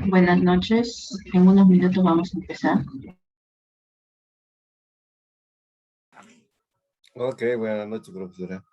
Buenas noches. En unos minutos vamos a empezar. Ok, buenas noches, profesora.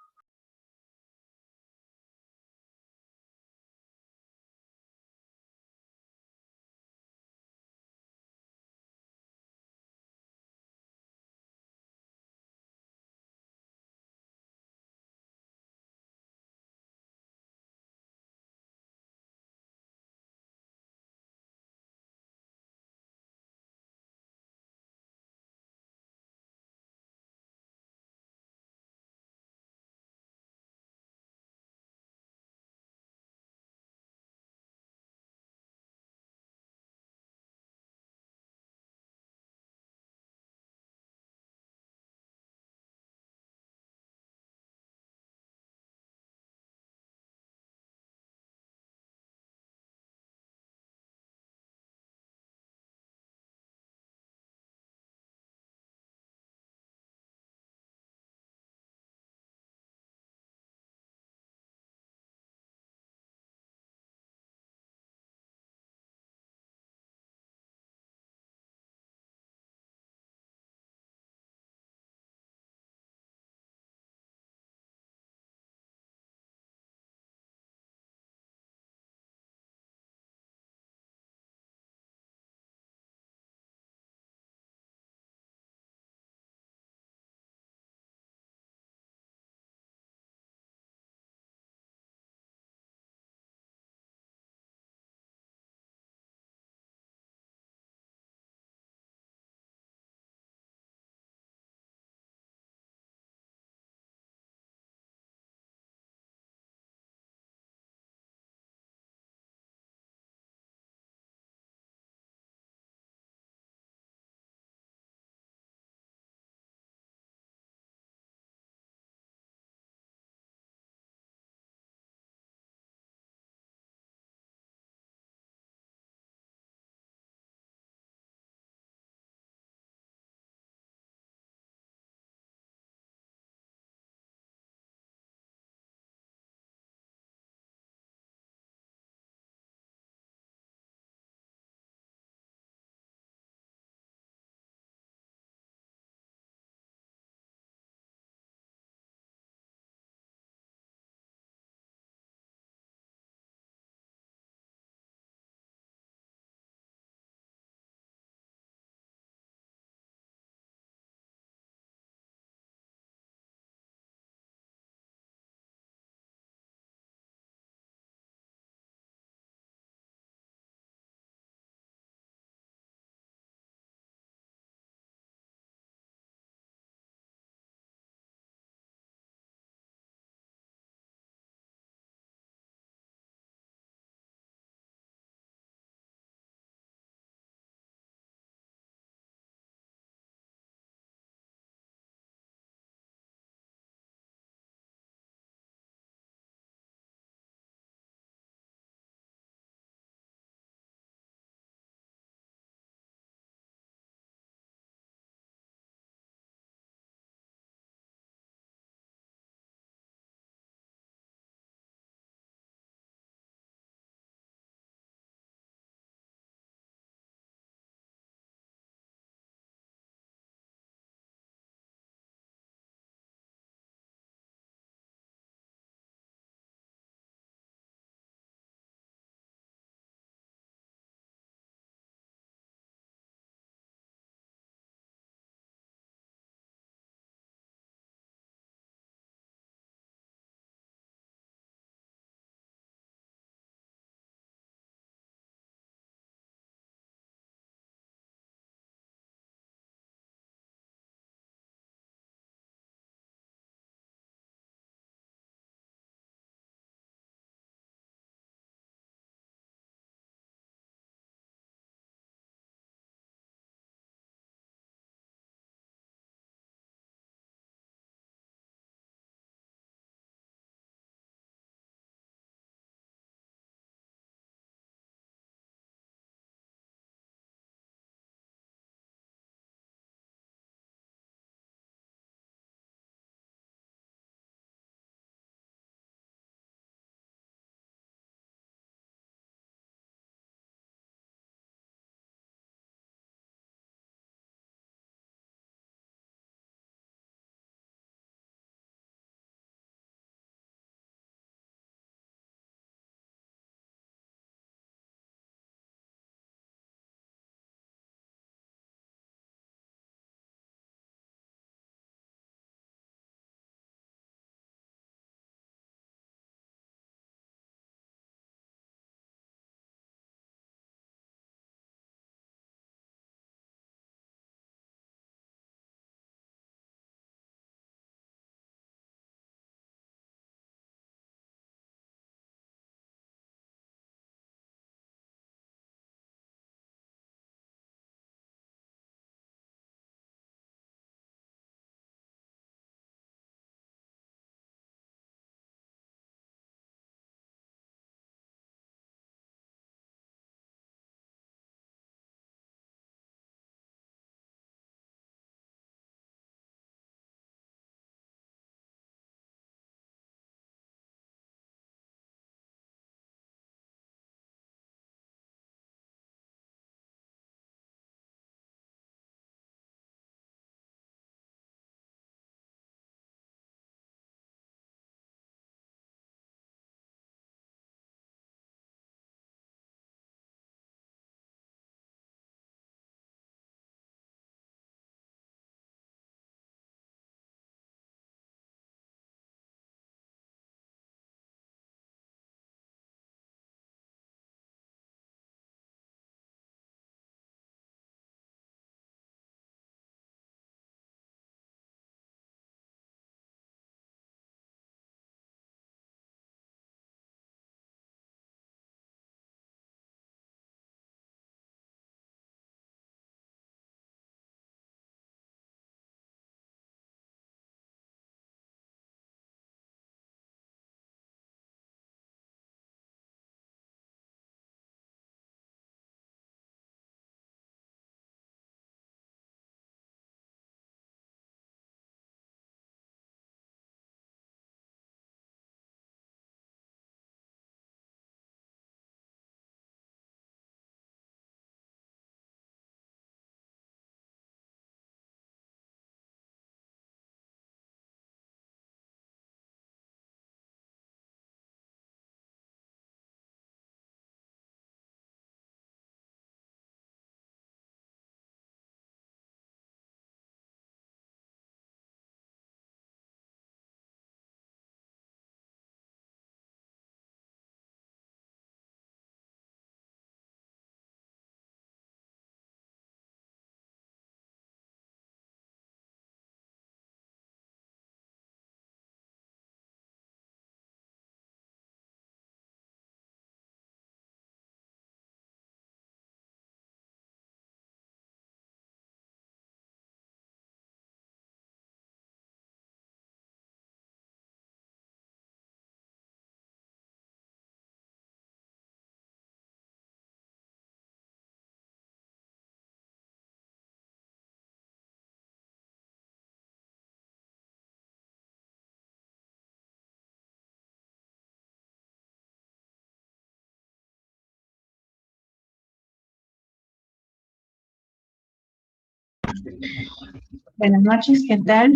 Buenas noches, ¿qué tal?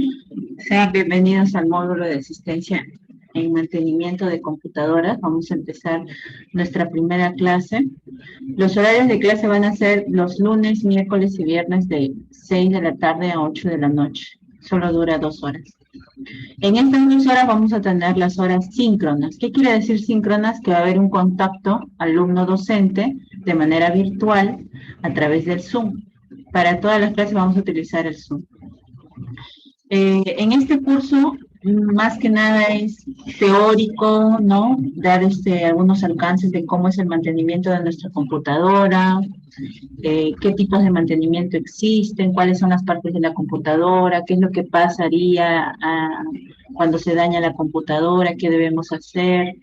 Sean bienvenidos al módulo de asistencia en mantenimiento de computadoras. Vamos a empezar nuestra primera clase. Los horarios de clase van a ser los lunes, miércoles y viernes de 6 de la tarde a 8 de la noche. Solo dura 2 horas. En estas 2 horas vamos a tener las horas síncronas. ¿Qué quiere decir síncronas? Que va a haber un contacto alumno-docente de manera virtual a través del Zoom. Para todas las clases vamos a utilizar el Zoom. En este curso, más que nada es teórico, ¿no? Dar algunos alcances de cómo es el mantenimiento de nuestra computadora, qué tipos de mantenimiento existen, cuáles son las partes de la computadora, qué es lo que pasaría cuando se daña la computadora, qué debemos hacer,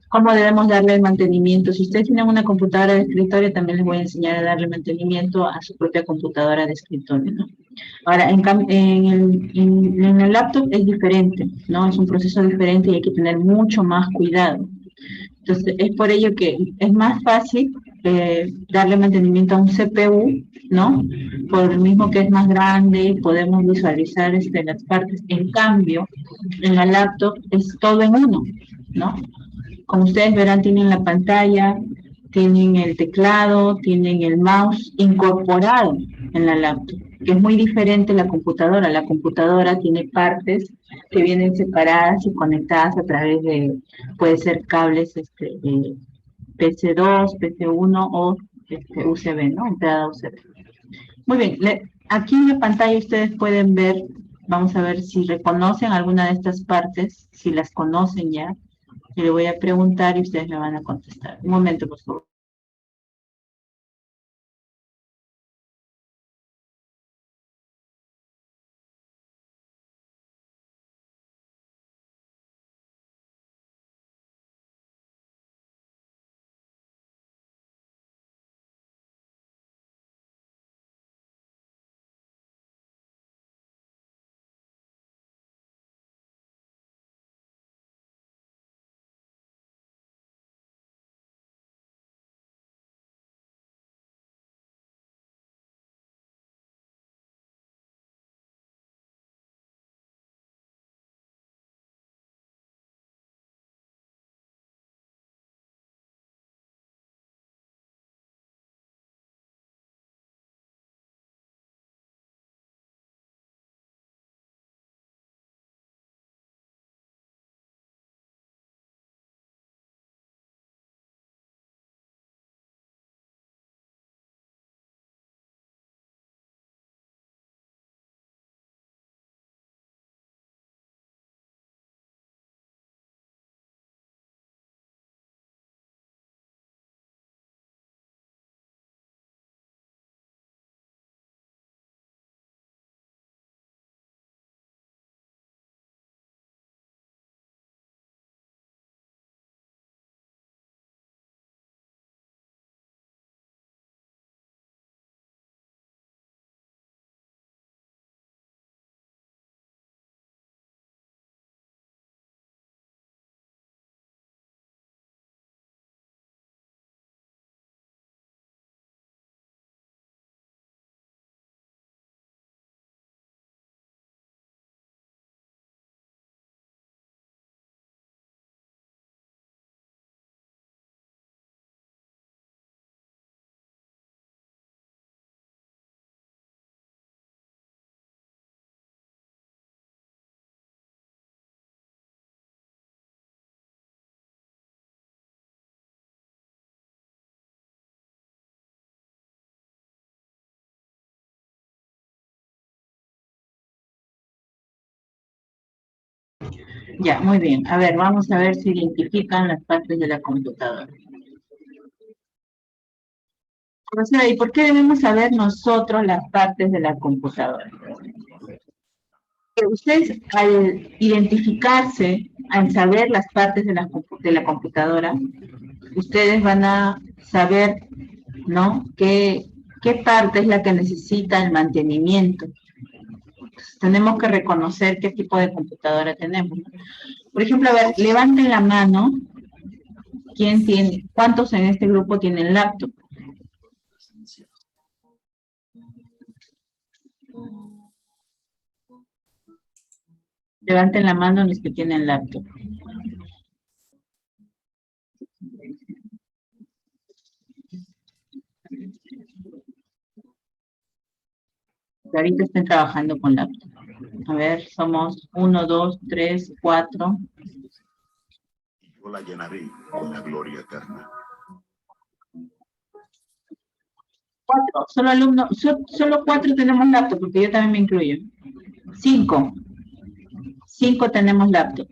cómo debemos darle el mantenimiento. Si ustedes tienen una computadora de escritorio, también les voy a enseñar a darle mantenimiento a su propia computadora de escritorio, ¿no? Ahora, en el laptop es diferente, ¿no? Es un proceso diferente y hay que tener mucho más cuidado. Entonces, es por ello que es más fácil darle mantenimiento a un CPU, ¿no? Por lo mismo que es más grande, podemos visualizar las partes. En cambio, en la laptop es todo en uno, ¿no? Como ustedes verán, tienen la pantalla, tienen el teclado, tienen el mouse incorporado en la laptop, que es muy diferente a la computadora. La computadora tiene partes que vienen separadas y conectadas a través de, puede ser cables PC2, PC1 o USB, ¿no? Entrada USB. Muy bien, aquí en la pantalla ustedes pueden ver, vamos a ver si reconocen alguna de estas partes, si las conocen ya. Y le voy a preguntar y ustedes me van a contestar. Un momento, por favor. Ya, muy bien. A ver, vamos a ver si identifican las partes de la computadora. Profesora, ¿y por qué debemos saber nosotros las partes de la computadora? Que ustedes al identificarse, al saber las partes de la computadora, ustedes van a saber, ¿no? ¿Qué parte es la que necesita el mantenimiento? Entonces, tenemos que reconocer qué tipo de computadora tenemos. Por ejemplo, a ver, levanten la mano. ¿Cuántos en este grupo tienen laptop? Levanten la mano los que tienen laptop. Que ahorita estén trabajando con laptop. A ver, somos 1, 2, 3, 4. Yo la llenaré con la gloria eterna. 4, solo alumnos, solo 4 tenemos laptop, porque yo también me incluyo. 5. 5 tenemos laptop.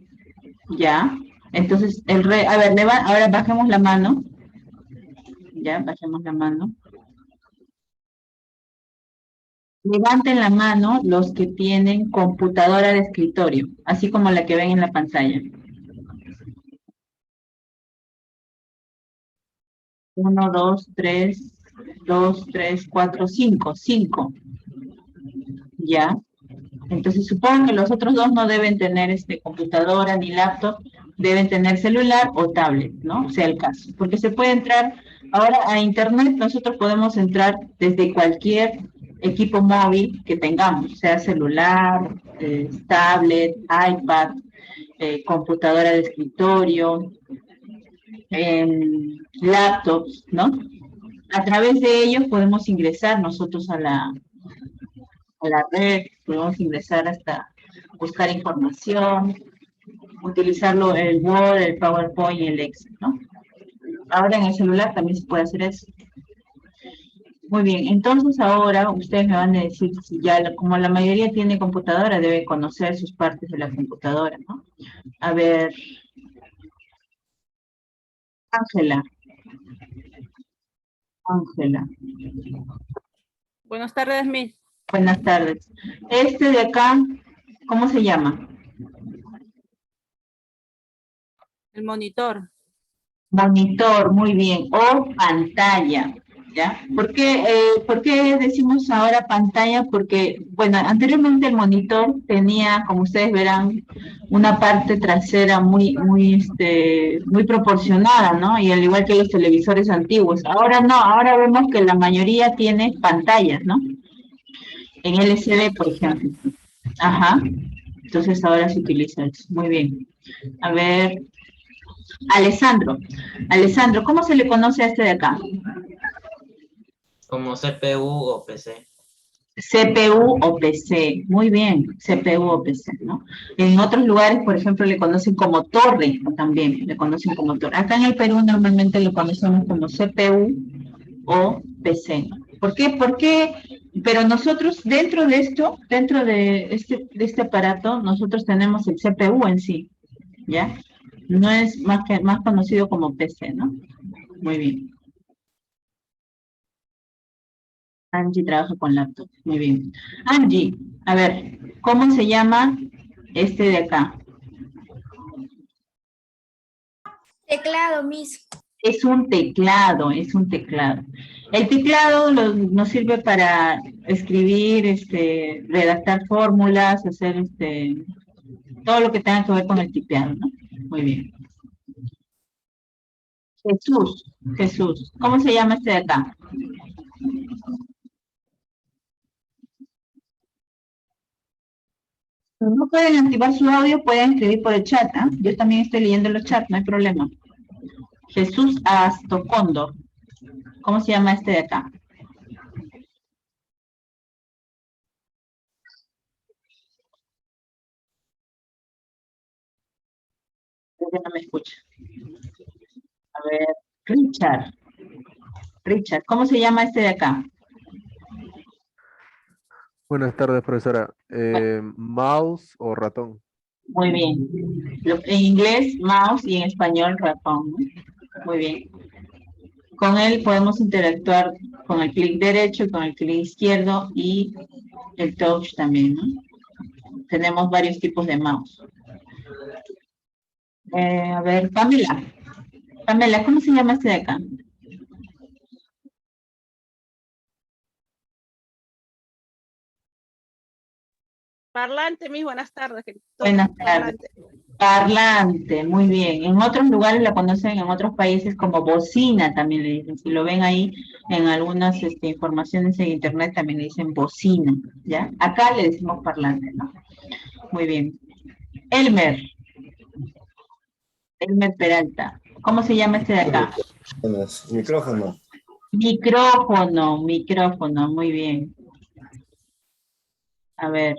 Ya. Entonces, a ver, ahora bajemos la mano. Ya, bajemos la mano. Levanten la mano los que tienen computadora de escritorio, así como la que ven en la pantalla. 1, 2, 3, 2, 3, 4, 5. 5. Ya. Entonces supongo que los otros dos no deben tener computadora ni laptop, deben tener celular o tablet, ¿no? Sea el caso. Porque se puede entrar, ahora a internet nosotros podemos entrar desde cualquier equipo móvil que tengamos, sea celular, tablet, iPad, computadora de escritorio, laptops, ¿no? A través de ellos podemos ingresar nosotros a la red, podemos ingresar hasta buscar información, utilizarlo el Word, el PowerPoint y el Excel, ¿no? Ahora en el celular también se puede hacer eso. Muy bien, entonces ahora ustedes me van a decir si ya, como la mayoría tiene computadora, debe conocer sus partes de la computadora, ¿no? A ver, Ángela. Ángela. Buenas tardes, Miss. Buenas tardes. Este de acá, ¿cómo se llama? El monitor. Monitor, muy bien. O pantalla, ¿ya? ¿Por qué decimos ahora pantalla? Porque, bueno, anteriormente el monitor tenía, como ustedes verán, una parte trasera muy proporcionada, ¿no? Y al igual que los televisores antiguos. Ahora no, ahora vemos que la mayoría tiene pantallas, ¿no? En LCD, por ejemplo. Ajá. Entonces ahora se utiliza eso. Muy bien. A ver, Alessandro. Alessandro, ¿cómo se le conoce a este de acá? Como CPU o PC. CPU o PC. Muy bien, CPU o PC, ¿no? En otros lugares, por ejemplo, le conocen como torre también, le conocen como torre. Acá en el Perú normalmente lo conocemos como CPU o PC. ¿Por qué? Porque, pero nosotros dentro de esto, dentro de este aparato, nosotros tenemos el CPU en sí, ¿ya? No es más conocido como PC, ¿no? Muy bien. Angie trabaja con laptop. Muy bien. Angie, a ver, ¿cómo se llama este de acá? Teclado, Miss. Es un teclado, es un teclado. El teclado nos sirve para escribir, redactar fórmulas, hacer todo lo que tenga que ver con el tipeado, ¿no? Muy bien. Jesús, ¿cómo se llama este de acá? Si no pueden activar su audio, pueden escribir por el chat, ¿ah? Yo también estoy leyendo los chats, no hay problema. Jesús Astocondo. ¿Cómo se llama este de acá? Creo que no me escucha. A ver, Richard. Richard, ¿cómo se llama este de acá? Buenas tardes, profesora. ¿Mouse o ratón? Muy bien. En inglés, mouse, y en español, ratón, ¿no? Muy bien. Con él podemos interactuar con el clic derecho, con el clic izquierdo y el touch también, ¿no? Tenemos varios tipos de mouse. A ver, Pamela. Pamela, ¿cómo se llama este de acá? Parlante, Miss, buenas tardes. Buenas tardes. Parlante, muy bien. En otros lugares la conocen, en otros países como bocina también le dicen. Si lo ven ahí en algunas informaciones en internet también le dicen bocina, ¿ya? Acá le decimos parlante, ¿no? Muy bien. Elmer. Elmer Peralta. ¿Cómo se llama este de acá? Buenas. Micrófono. Micrófono, muy bien. A ver.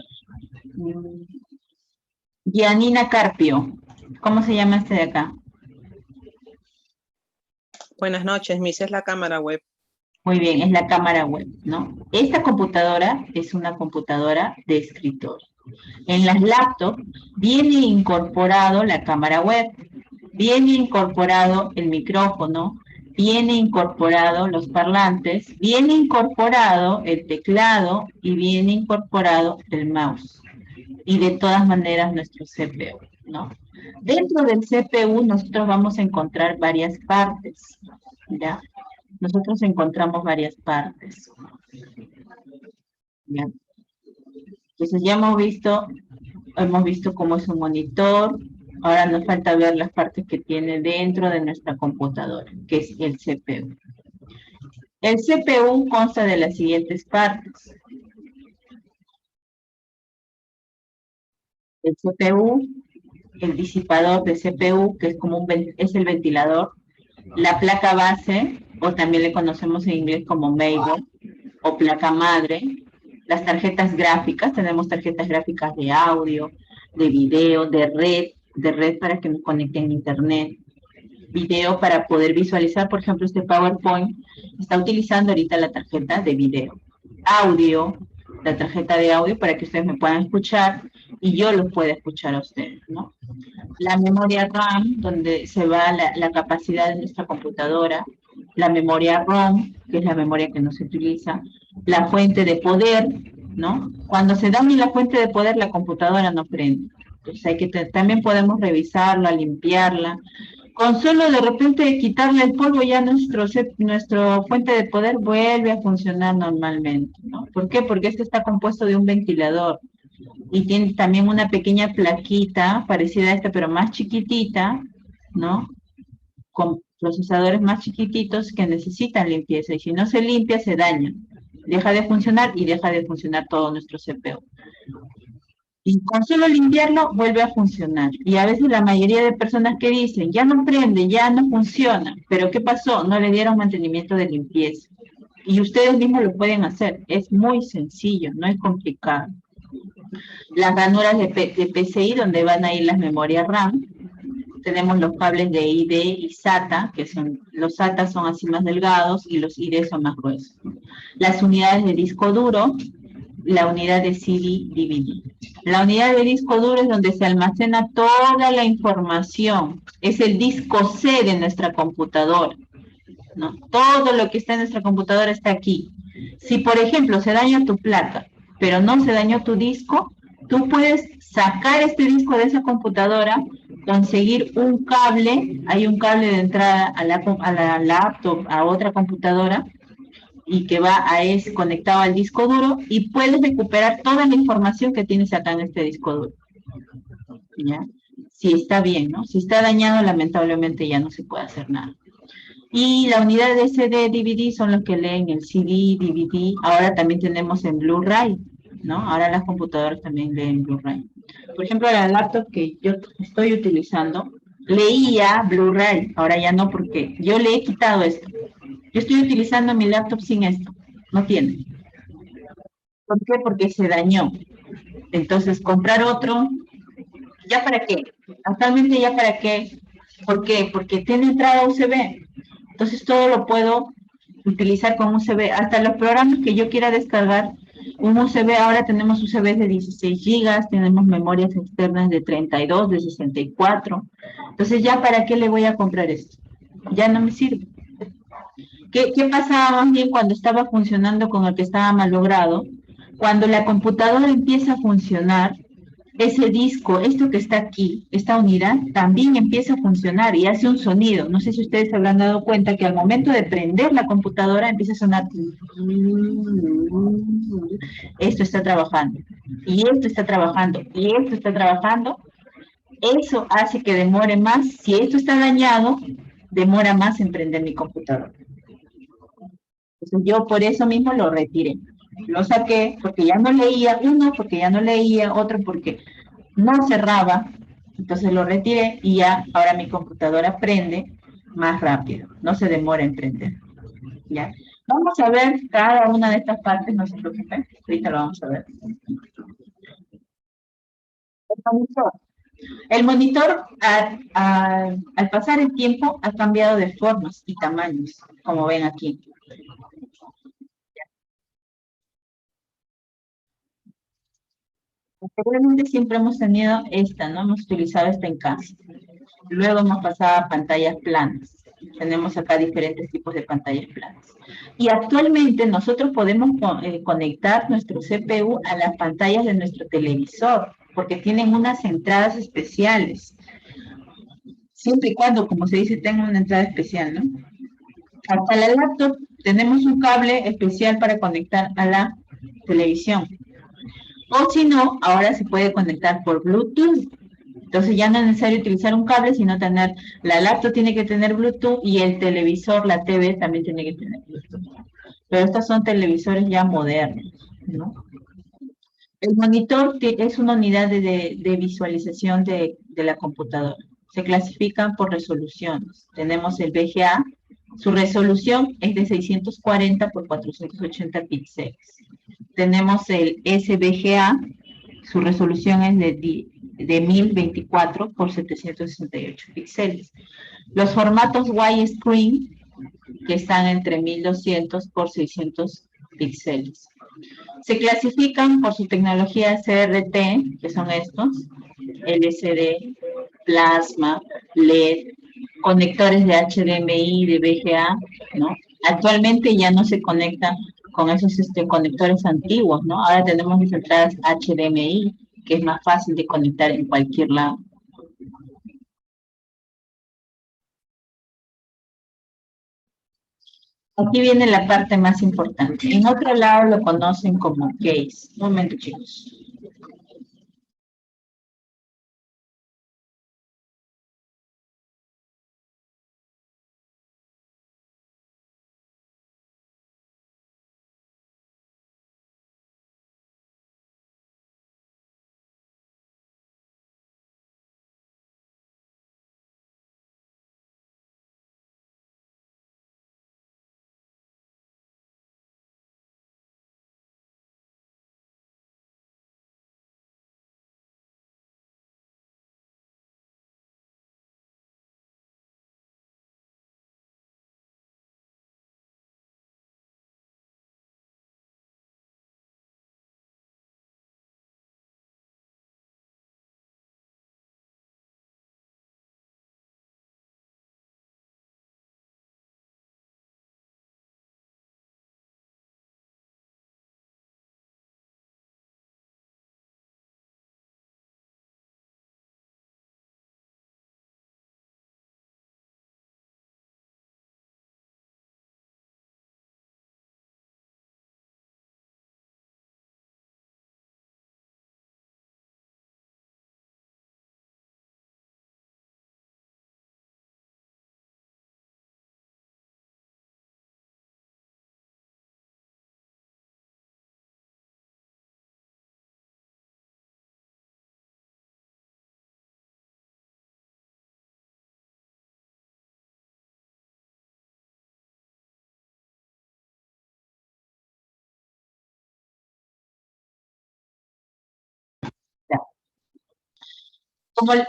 Gianina Carpio. ¿Cómo se llama este de acá? Buenas noches, Miss, es la cámara web. Muy bien, es la cámara web, ¿no? Esta computadora es una computadora de escritorio. En las laptops viene incorporado la cámara web, viene incorporado el micrófono, viene incorporado los parlantes, viene incorporado el teclado y viene incorporado el mouse. Y de todas maneras nuestro CPU, ¿no? Dentro del CPU nosotros vamos a encontrar varias partes, ¿ya? Nosotros encontramos varias partes. ¿Ya? Entonces ya hemos visto cómo es un monitor. Ahora nos falta ver las partes que tiene dentro de nuestra computadora, que es el CPU. El CPU consta de las siguientes partes. El CPU, el disipador de CPU, que es como es el ventilador, la placa base, o también le conocemos en inglés como mainboard, o placa madre, las tarjetas gráficas, tenemos tarjetas gráficas de audio, de video, de red para que nos conecten a internet, video para poder visualizar, por ejemplo, este PowerPoint está utilizando ahorita la tarjeta de video, audio, la tarjeta de audio para que ustedes me puedan escuchar y yo los pueda escuchar a ustedes, ¿no? La memoria RAM, donde se va la capacidad de nuestra computadora, la memoria ROM, que es la memoria que no se utiliza, la fuente de poder, ¿no? Cuando se daña la fuente de poder, la computadora no prende. Entonces también podemos revisarla, limpiarla. Con solo de repente quitarle el polvo, ya nuestro fuente de poder vuelve a funcionar normalmente, ¿no? ¿Por qué? Porque este está compuesto de un ventilador y tiene también una pequeña plaquita parecida a esta, pero más chiquitita, ¿no? Con procesadores más chiquititos que necesitan limpieza, y si no se limpia, se daña. Deja de funcionar y deja de funcionar todo nuestro CPU. Y con solo limpiarlo, vuelve a funcionar. Y a veces la mayoría de personas que dicen, ya no prende, ya no funciona, pero ¿qué pasó? No le dieron mantenimiento de limpieza. Y ustedes mismos lo pueden hacer. Es muy sencillo, no es complicado. Las ranuras de PCI, donde van a ir las memorias RAM. Tenemos los cables de ID y SATA, que los SATA son así más delgados y los ID son más gruesos. Las unidades de disco duro, la unidad de CD-DVD. La unidad de disco duro es donde se almacena toda la información. Es el disco C de nuestra computadora, ¿no? Todo lo que está en nuestra computadora está aquí. Si, por ejemplo, se daña tu placa, pero no se dañó tu disco, tú puedes sacar este disco de esa computadora, conseguir un cable, hay un cable de entrada a la laptop, a otra computadora, y que va conectado al disco duro, y puedes recuperar toda la información que tienes acá en este disco duro. ¿Ya? Si está bien, ¿no? Si está dañado, lamentablemente ya no se puede hacer nada. Y la unidad de CD-DVD son los que leen el CD, DVD. Ahora también tenemos en Blu-ray, ¿no? Ahora las computadoras también leen Blu-ray. Por ejemplo, la laptop que yo estoy utilizando leía Blu-ray, ahora ya no, porque yo le he quitado esto. Yo estoy utilizando mi laptop sin esto, no tiene. ¿Por qué? Porque se dañó. Entonces, comprar otro, ¿ya para qué? Actualmente, ¿ya para qué? ¿Por qué? Porque tiene entrada USB. Entonces, todo lo puedo utilizar con USB. Hasta los programas que yo quiera descargar, un USB, ahora tenemos USBs de 16 GB, tenemos memorias externas de 32, de 64. Entonces, ¿ya para qué le voy a comprar esto? Ya no me sirve. ¿Qué pasaba más bien cuando estaba funcionando con el que estaba malogrado? Cuando la computadora empieza a funcionar, ese disco, esto que está aquí, esta unidad, también empieza a funcionar y hace un sonido. No sé si ustedes se habrán dado cuenta que al momento de prender la computadora empieza a sonar. Esto está trabajando, y esto está trabajando, y esto está trabajando. Eso hace que demore más. Si esto está dañado, demora más en prender mi computadora. Entonces yo por eso mismo lo retiré. Lo saqué porque ya no leía, uno porque ya no leía, otro porque no cerraba, Entonces lo retiré y ya ahora mi computadora prende más rápido, no se demora en prender. ¿Ya? Vamos a ver cada una de estas partes, no se preocupen, ahorita lo vamos a ver. El monitor, al pasar el tiempo, ha cambiado de formas y tamaños, como ven aquí. Seguramente siempre hemos tenido esta, ¿no? Hemos utilizado esta en casa. Luego hemos pasado a pantallas planas. Tenemos acá diferentes tipos de pantallas planas. Y actualmente nosotros podemos conectar nuestro CPU a las pantallas de nuestro televisor, porque tienen unas entradas especiales. Siempre y cuando, como se dice, tenga una entrada especial, ¿no? Hasta la laptop tenemos un cable especial para conectar a la televisión. O si no, ahora se puede conectar por Bluetooth. Entonces ya no es necesario utilizar un cable, sino tener, la laptop tiene que tener Bluetooth y el televisor, la TV también tiene que tener Bluetooth. Pero estos son televisores ya modernos, ¿no? El monitor es una unidad de visualización de la computadora. Se clasifican por resoluciones. Tenemos el VGA, su resolución es de 640 por 480 píxeles. Tenemos el SVGA, su resolución es de 1024 por 768 píxeles. Los formatos widescreen, que están entre 1200 por 600 píxeles. Se clasifican por su tecnología CRT, que son estos, LCD, plasma, LED, conectores de HDMI, de VGA, ¿no? Actualmente ya no se conectan con esos conectores antiguos, ¿no? Ahora tenemos las entradas HDMI, que es más fácil de conectar en cualquier lado. Aquí viene la parte más importante. En otro lado lo conocen como case. Un momento, chicos.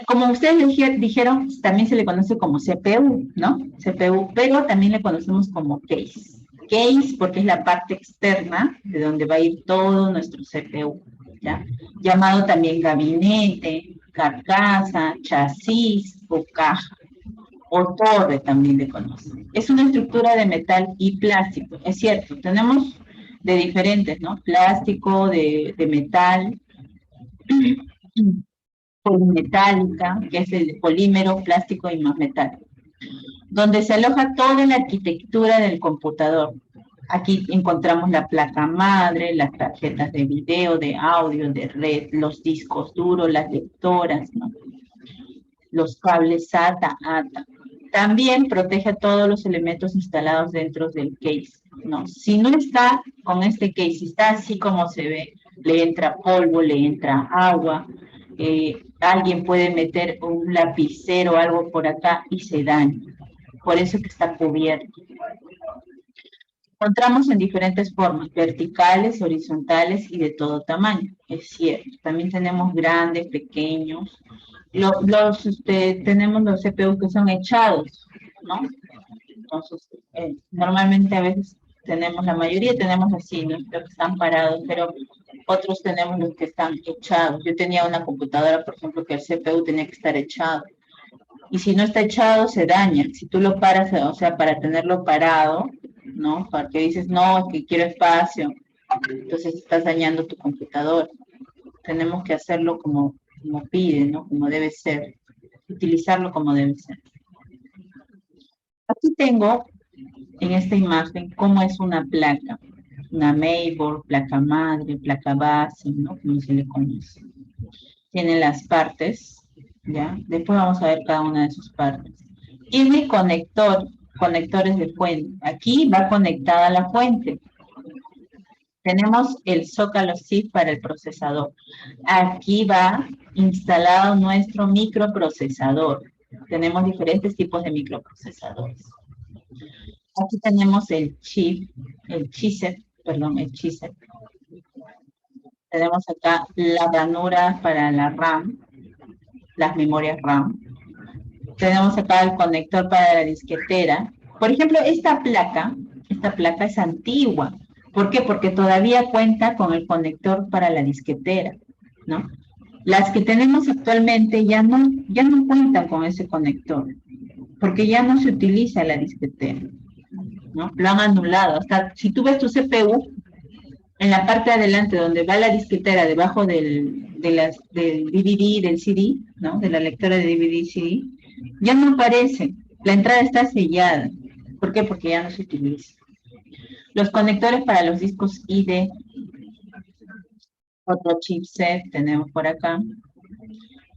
Como ustedes dijeron, también se le conoce como CPU, ¿no? CPU, pero también le conocemos como case. Case porque es la parte externa de donde va a ir todo nuestro CPU, ¿ya? Llamado también gabinete, carcasa, chasis o caja, o torre también le conocen. Es una estructura de metal y plástico, es cierto, tenemos de diferentes, ¿no? Plástico, de metal, polimetálica, que es el polímero, plástico y más metal, donde se aloja toda la arquitectura del computador. Aquí encontramos la placa madre, las tarjetas de video, de audio, de red, los discos duros, las lectoras, ¿no? Los cables SATA, ATA. También protege a todos los elementos instalados dentro del case, ¿no? Si no está con este case, si está así como se ve, le entra polvo, le entra agua, alguien puede meter un lapicero o algo por acá y se daña. Por eso que está cubierto. Encontramos en diferentes formas, verticales, horizontales y de todo tamaño, es cierto. También tenemos grandes, pequeños. Tenemos los CPU que son echados, ¿no? Entonces, normalmente a veces tenemos, la mayoría tenemos así, ¿no? Los que están parados, pero otros tenemos los que están echados. Yo tenía una computadora, por ejemplo, que el CPU tenía que estar echado. Y si no está echado, se daña. Si tú lo paras, o sea, para tenerlo parado, ¿no? Porque dices, no, es que quiero espacio. Entonces estás dañando tu computador. Tenemos que hacerlo como pide, ¿no? Como debe ser. Utilizarlo como debe ser. Aquí tengo, en esta imagen, cómo es una placa. Una mainboard, placa madre, placa base, ¿no? Como se le conoce. Tiene las partes, ¿ya? Después vamos a ver cada una de sus partes. Tiene conectores de fuente. Aquí va conectada la fuente. Tenemos el zócalo SIP para el procesador. Aquí va instalado nuestro microprocesador. Tenemos diferentes tipos de microprocesadores. Aquí tenemos el chipset. Tenemos acá la ranura para la RAM, las memorias RAM. Tenemos acá el conector para la disquetera. Por ejemplo, esta placa es antigua. ¿Por qué? Porque todavía cuenta con el conector para la disquetera, ¿no? Las que tenemos actualmente ya no cuentan con ese conector, porque ya no se utiliza la disquetera, ¿no? Lo han anulado. Hasta si tú ves tu CPU, en la parte de adelante donde va la disquetera, debajo del DVD, del CD, ¿no? De la lectora de DVD y CD, ya no aparece. La entrada está sellada. ¿Por qué? Porque ya no se utiliza. Los conectores para los discos ID, otro chipset tenemos por acá.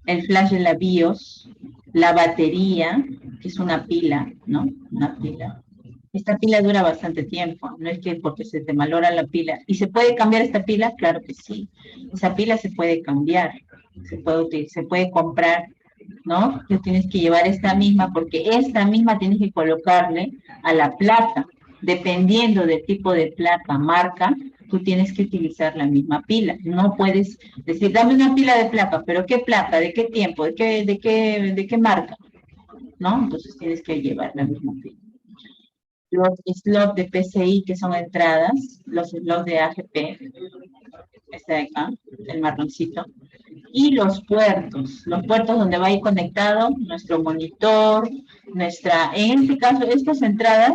El flash de la BIOS, la batería, que es una pila, ¿no? Una pila. Esta pila dura bastante tiempo, no es que porque se te malora la pila. ¿Y se puede cambiar esta pila? Claro que sí. Esa pila se puede cambiar, se puede comprar, ¿no? Tú tienes que llevar esta misma, porque esta misma tienes que colocarle a la placa. Dependiendo del tipo de placa, marca, tú tienes que utilizar la misma pila. No puedes decir, dame una pila de placa, pero ¿qué placa? ¿De qué tiempo? ¿De qué marca? ¿No? Entonces tienes que llevar la misma pila. Los slots de PCI, que son entradas, los slots de AGP, este de acá, el marroncito, y los puertos donde va a ir conectado nuestro monitor, en este caso, estas entradas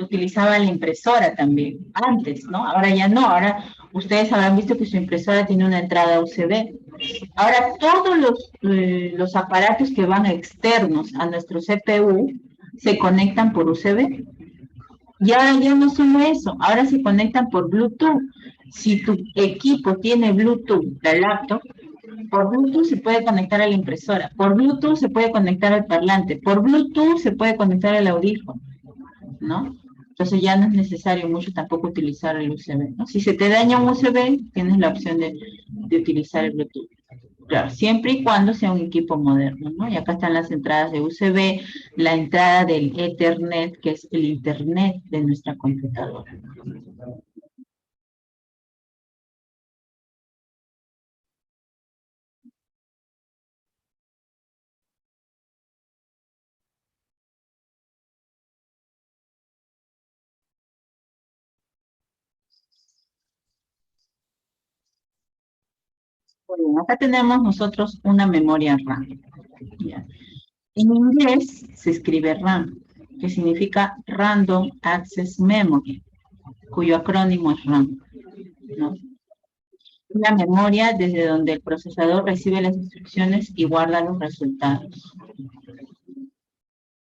utilizaban la impresora también, antes, ¿no? Ahora ya no, ahora ustedes habrán visto que su impresora tiene una entrada USB. Ahora todos los aparatos que van externos a nuestro CPU se conectan por USB. Y ahora ya no solo eso, ahora se conectan por Bluetooth. Si tu equipo tiene Bluetooth, la laptop, por Bluetooth se puede conectar a la impresora, por Bluetooth se puede conectar al parlante, por Bluetooth se puede conectar al audífono, ¿no? Entonces ya no es necesario mucho tampoco utilizar el USB, ¿no? Si se te daña un USB, tienes la opción de utilizar el Bluetooth. Claro, siempre y cuando sea un equipo moderno, ¿no? Y acá están las entradas de USB, la entrada del Ethernet, que es el Internet de nuestra computadora. Bueno, acá tenemos nosotros una memoria RAM. ¿Ya? En inglés se escribe RAM, que significa Random Access Memory, cuyo acrónimo es RAM, ¿no? Una memoria desde donde el procesador recibe las instrucciones y guarda los resultados.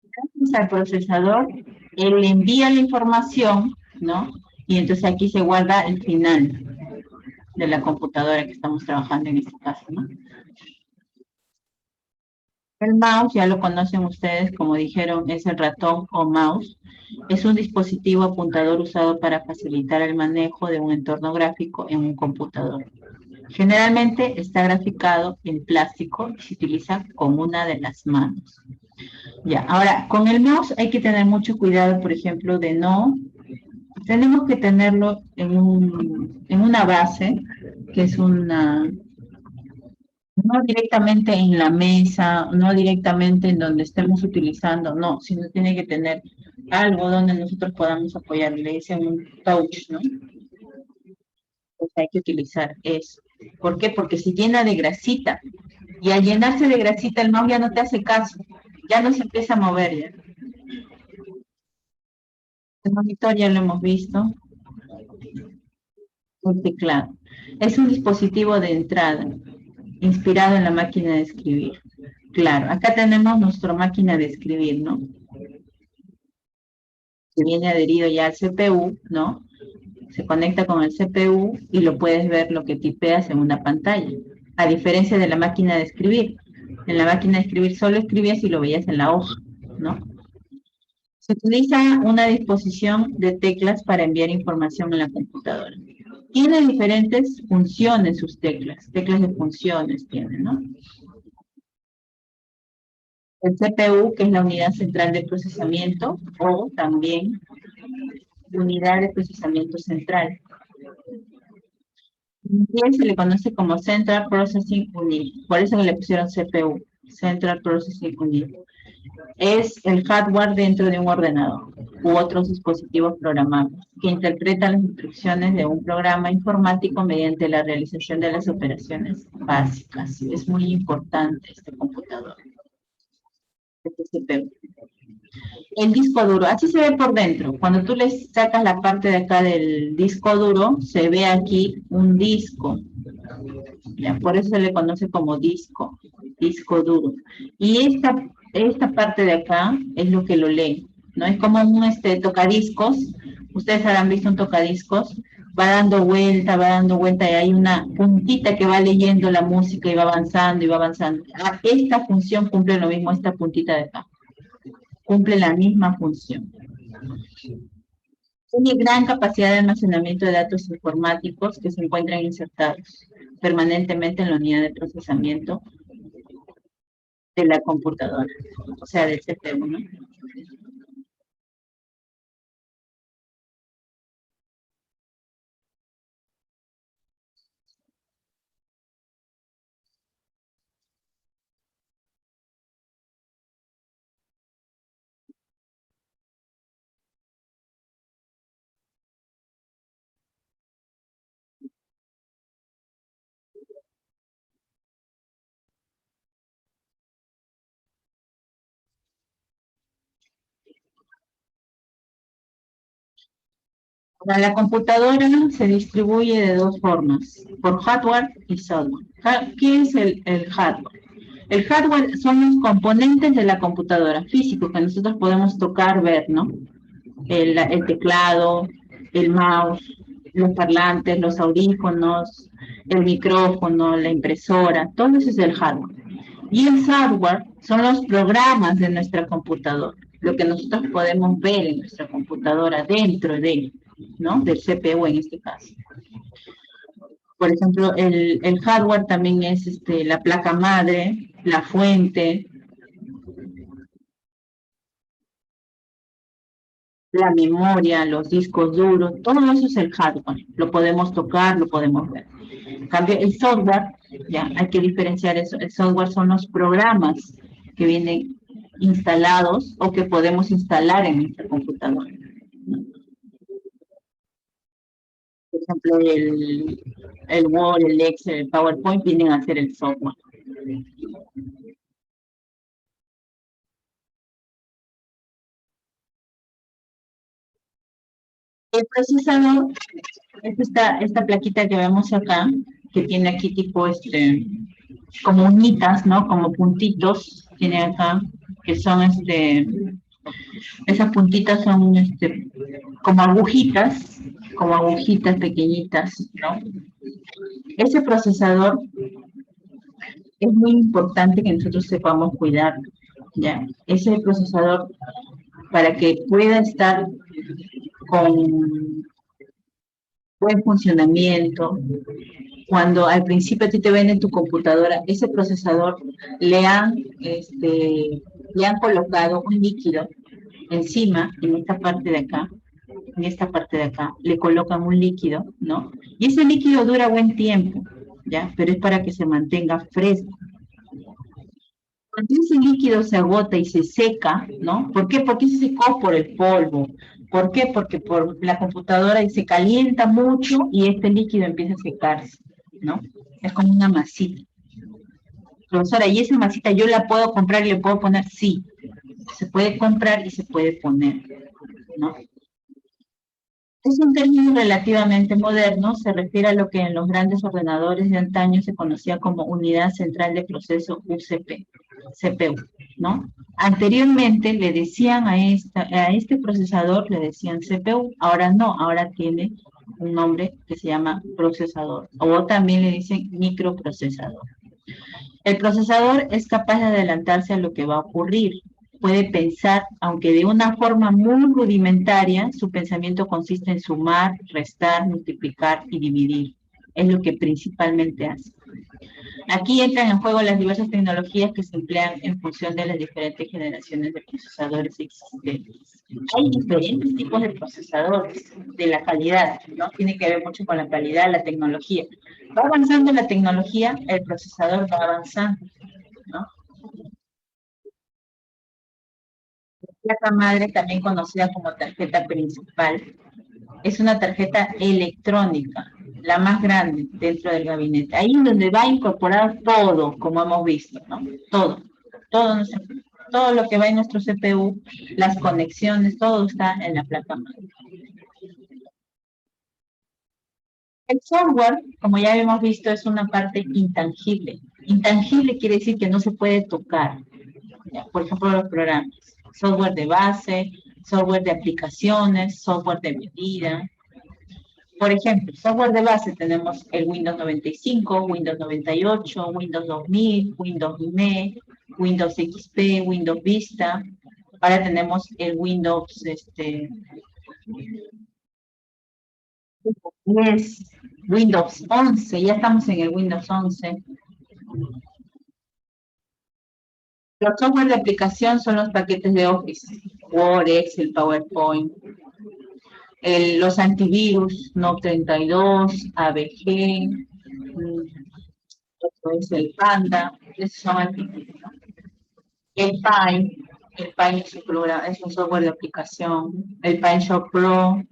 Gracias al procesador, él le envía la información, ¿no? Y entonces aquí se guarda el final de la computadora que estamos trabajando en este caso, ¿no? El mouse, ya lo conocen ustedes, como dijeron, es el ratón o mouse. Es un dispositivo apuntador usado para facilitar el manejo de un entorno gráfico en un computador. Generalmente está graficado en plástico y se utiliza con una de las manos. Ya, ahora, con el mouse hay que tener mucho cuidado, por ejemplo, de no... Tenemos que tenerlo en una base, que es una... No directamente en la mesa, no directamente en donde estemos utilizando, no, sino tiene que tener algo donde nosotros podamos apoyar, le dicen un touch, ¿no? Pues hay que utilizar eso. ¿Por qué? Porque se llena de grasita, y al llenarse de grasita el mouse ya no te hace caso, ya no se empieza a mover ya. El monitor ya lo hemos visto. El teclado. Es un dispositivo de entrada, inspirado en la máquina de escribir. Claro, acá tenemos nuestra máquina de escribir, ¿no? Que viene adherido ya al CPU, ¿no? Se conecta con el CPU y lo puedes ver lo que tipeas en una pantalla. A diferencia de la máquina de escribir. En la máquina de escribir solo escribías y lo veías en la hoja, ¿no? Se utiliza una disposición de teclas para enviar información en la computadora. Tiene diferentes funciones sus teclas de funciones tiene, ¿no? El CPU, que es la unidad central de procesamiento, o también unidad de procesamiento central. En inglés se le conoce como Central Processing Unit, por eso le pusieron CPU, Central Processing Unit. Es el hardware dentro de un ordenador u otros dispositivos programables que interpretan las instrucciones de un programa informático mediante la realización de las operaciones básicas. Es muy importante este computador, este CPU. El disco duro, así se ve por dentro. Cuando tú le sacas la parte de acá del disco duro, se ve aquí un disco. Ya, por eso se le conoce como disco duro. Y esta parte de acá es lo que lo lee, ¿no? Es como un tocadiscos. Ustedes habrán visto un tocadiscos, va dando vuelta y hay una puntita que va leyendo la música y va avanzando y va avanzando. Esta función cumple lo mismo, esta puntita de acá. Cumple la misma función. Tiene gran capacidad de almacenamiento de datos informáticos que se encuentran insertados permanentemente en la unidad de procesamiento de la computadora, o sea, del CPU, ¿no? La computadora se distribuye de dos formas, por hardware y software. ¿Qué es el hardware? El hardware son los componentes de la computadora, físicos, que nosotros podemos tocar, ver, ¿no? El teclado, el mouse, los parlantes, los audífonos, el micrófono, la impresora, todo eso es el hardware. Y el software son los programas de nuestra computadora, lo que nosotros podemos ver en nuestra computadora dentro de, ¿no? Del CPU en este caso. Por ejemplo, el hardware también es la placa madre, la fuente, la memoria, los discos duros, todo eso es el hardware. Lo podemos tocar, lo podemos ver. En cambio, el software, ya hay que diferenciar eso. El software son los programas que vienen instalados o que podemos instalar en nuestra computadora. Por ejemplo, el Word, el Excel, el PowerPoint vienen a ser el software. El procesador es esta plaquita que vemos acá, que tiene aquí tipo como unitas, ¿no? Como puntitos, tiene acá, que son esas puntitas son como agujitas pequeñitas, ¿no? Ese procesador es muy importante que nosotros sepamos cuidar, ¿ya? Ese procesador, para que pueda estar con buen funcionamiento. Cuando al principio a ti te venden tu computadora, ese procesador le han, le han colocado un líquido encima, en esta parte de acá, en esta parte de acá, le colocan un líquido, ¿no? Y ese líquido dura buen tiempo, ¿ya? Pero es para que se mantenga fresco. Cuando ese líquido se agota y se seca, ¿no? ¿Por qué? Porque se secó por el polvo. ¿Por qué? Porque por la computadora se calienta mucho y este líquido empieza a secarse, ¿no? Es como una masita. Profesora, ¿y esa masita yo la puedo comprar y le puedo poner? Sí, se puede comprar y se puede poner, ¿no? Es un término relativamente moderno, se refiere a lo que en los grandes ordenadores de antaño se conocía como unidad central de proceso UCP, CPU, ¿no? Anteriormente le decían a este procesador, le decían CPU, ahora no, ahora tiene un nombre que se llama procesador, o también le dicen microprocesador. El procesador es capaz de adelantarse a lo que va a ocurrir. Puede pensar, aunque de una forma muy rudimentaria, su pensamiento consiste en sumar, restar, multiplicar y dividir. Es lo que principalmente hace. Aquí entran en juego las diversas tecnologías que se emplean en función de las diferentes generaciones de procesadores existentes. Hay diferentes tipos de procesadores, de la calidad, ¿no? Tiene que ver mucho con la calidad, la tecnología. Va avanzando la tecnología, el procesador va avanzando, ¿no? La placa madre, también conocida como tarjeta principal, es una tarjeta electrónica, la más grande dentro del gabinete. Ahí es donde va incorporado todo, como hemos visto, ¿no? Todo, todo, todo lo que va en nuestro CPU, las conexiones, todo está en la placa madre. El software, como ya hemos visto, es una parte intangible. Intangible quiere decir que no se puede tocar. ¿Ya? Por ejemplo, los programas. Software de base, software de aplicaciones, software de medida. Por ejemplo, software de base tenemos el Windows 95, Windows 98, Windows 2000, Windows ME, Windows XP, Windows Vista. Ahora tenemos el Windows 10, Windows 11, ya estamos en el Windows 11. Los software de aplicación son los paquetes de Office, Word, Excel, PowerPoint. Los antivirus, NOC32, AVG, esto es el Panda, esos son antivirus, ¿no? El Pi es un programa, es un software de aplicación, el PineShop Pro,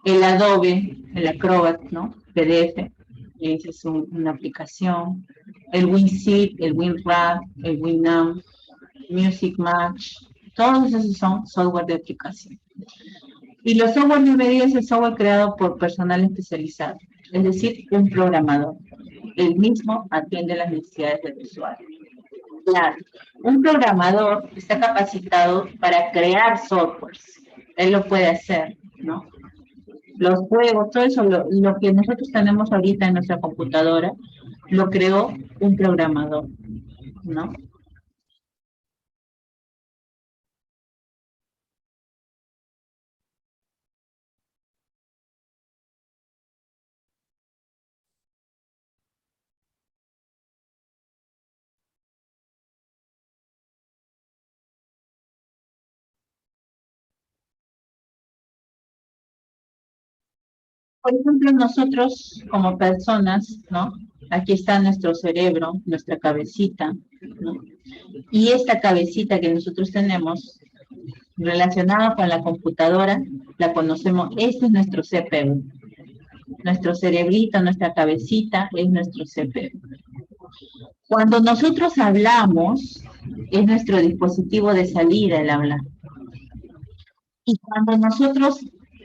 el Adobe, el Acrobat, ¿no? PDF, esa es una aplicación, el WinZip, el WinRAR, el Winamp, Music Match, todos esos son software de aplicación. Y los software de medida es el software creado por personal especializado, es decir, un programador. El mismo atiende las necesidades del usuario. Claro, un programador está capacitado para crear softwares. Él lo puede hacer, ¿no? Los juegos, todo eso, lo que nosotros tenemos ahorita en nuestra computadora, lo creó un programador, ¿no? Por ejemplo, nosotros como personas, ¿no? Aquí está nuestro cerebro, nuestra cabecita, ¿no? Y esta cabecita que nosotros tenemos relacionada con la computadora, la conocemos, este es nuestro CPU. Nuestro cerebrito, nuestra cabecita es nuestro CPU. Cuando nosotros hablamos, es nuestro dispositivo de salida el hablar. Y cuando nosotros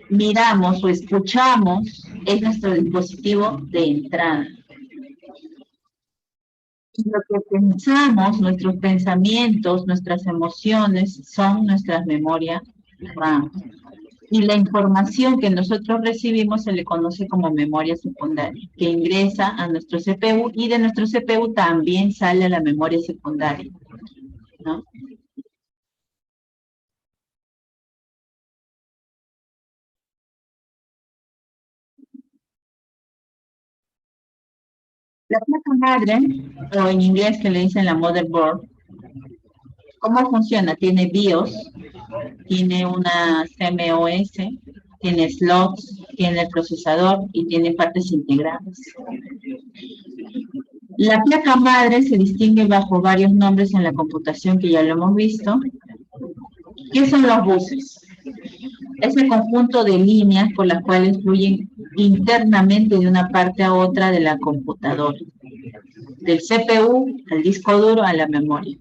miramos o escuchamos, es nuestro dispositivo de entrada. Y lo que pensamos, nuestros pensamientos, nuestras emociones, son nuestras memorias RAM. Y la información que nosotros recibimos se le conoce como memoria secundaria, que ingresa a nuestro CPU y de nuestro CPU también sale a la memoria secundaria, ¿no? La placa madre, o en inglés que le dicen la motherboard, ¿cómo funciona? Tiene BIOS, tiene una CMOS, tiene slots, tiene el procesador y tiene partes integradas. La placa madre se distingue bajo varios nombres en la computación que ya lo hemos visto. ¿Qué son los buses? Es el conjunto de líneas por las cuales fluyen internamente de una parte a otra de la computadora, del CPU al disco duro a la memoria.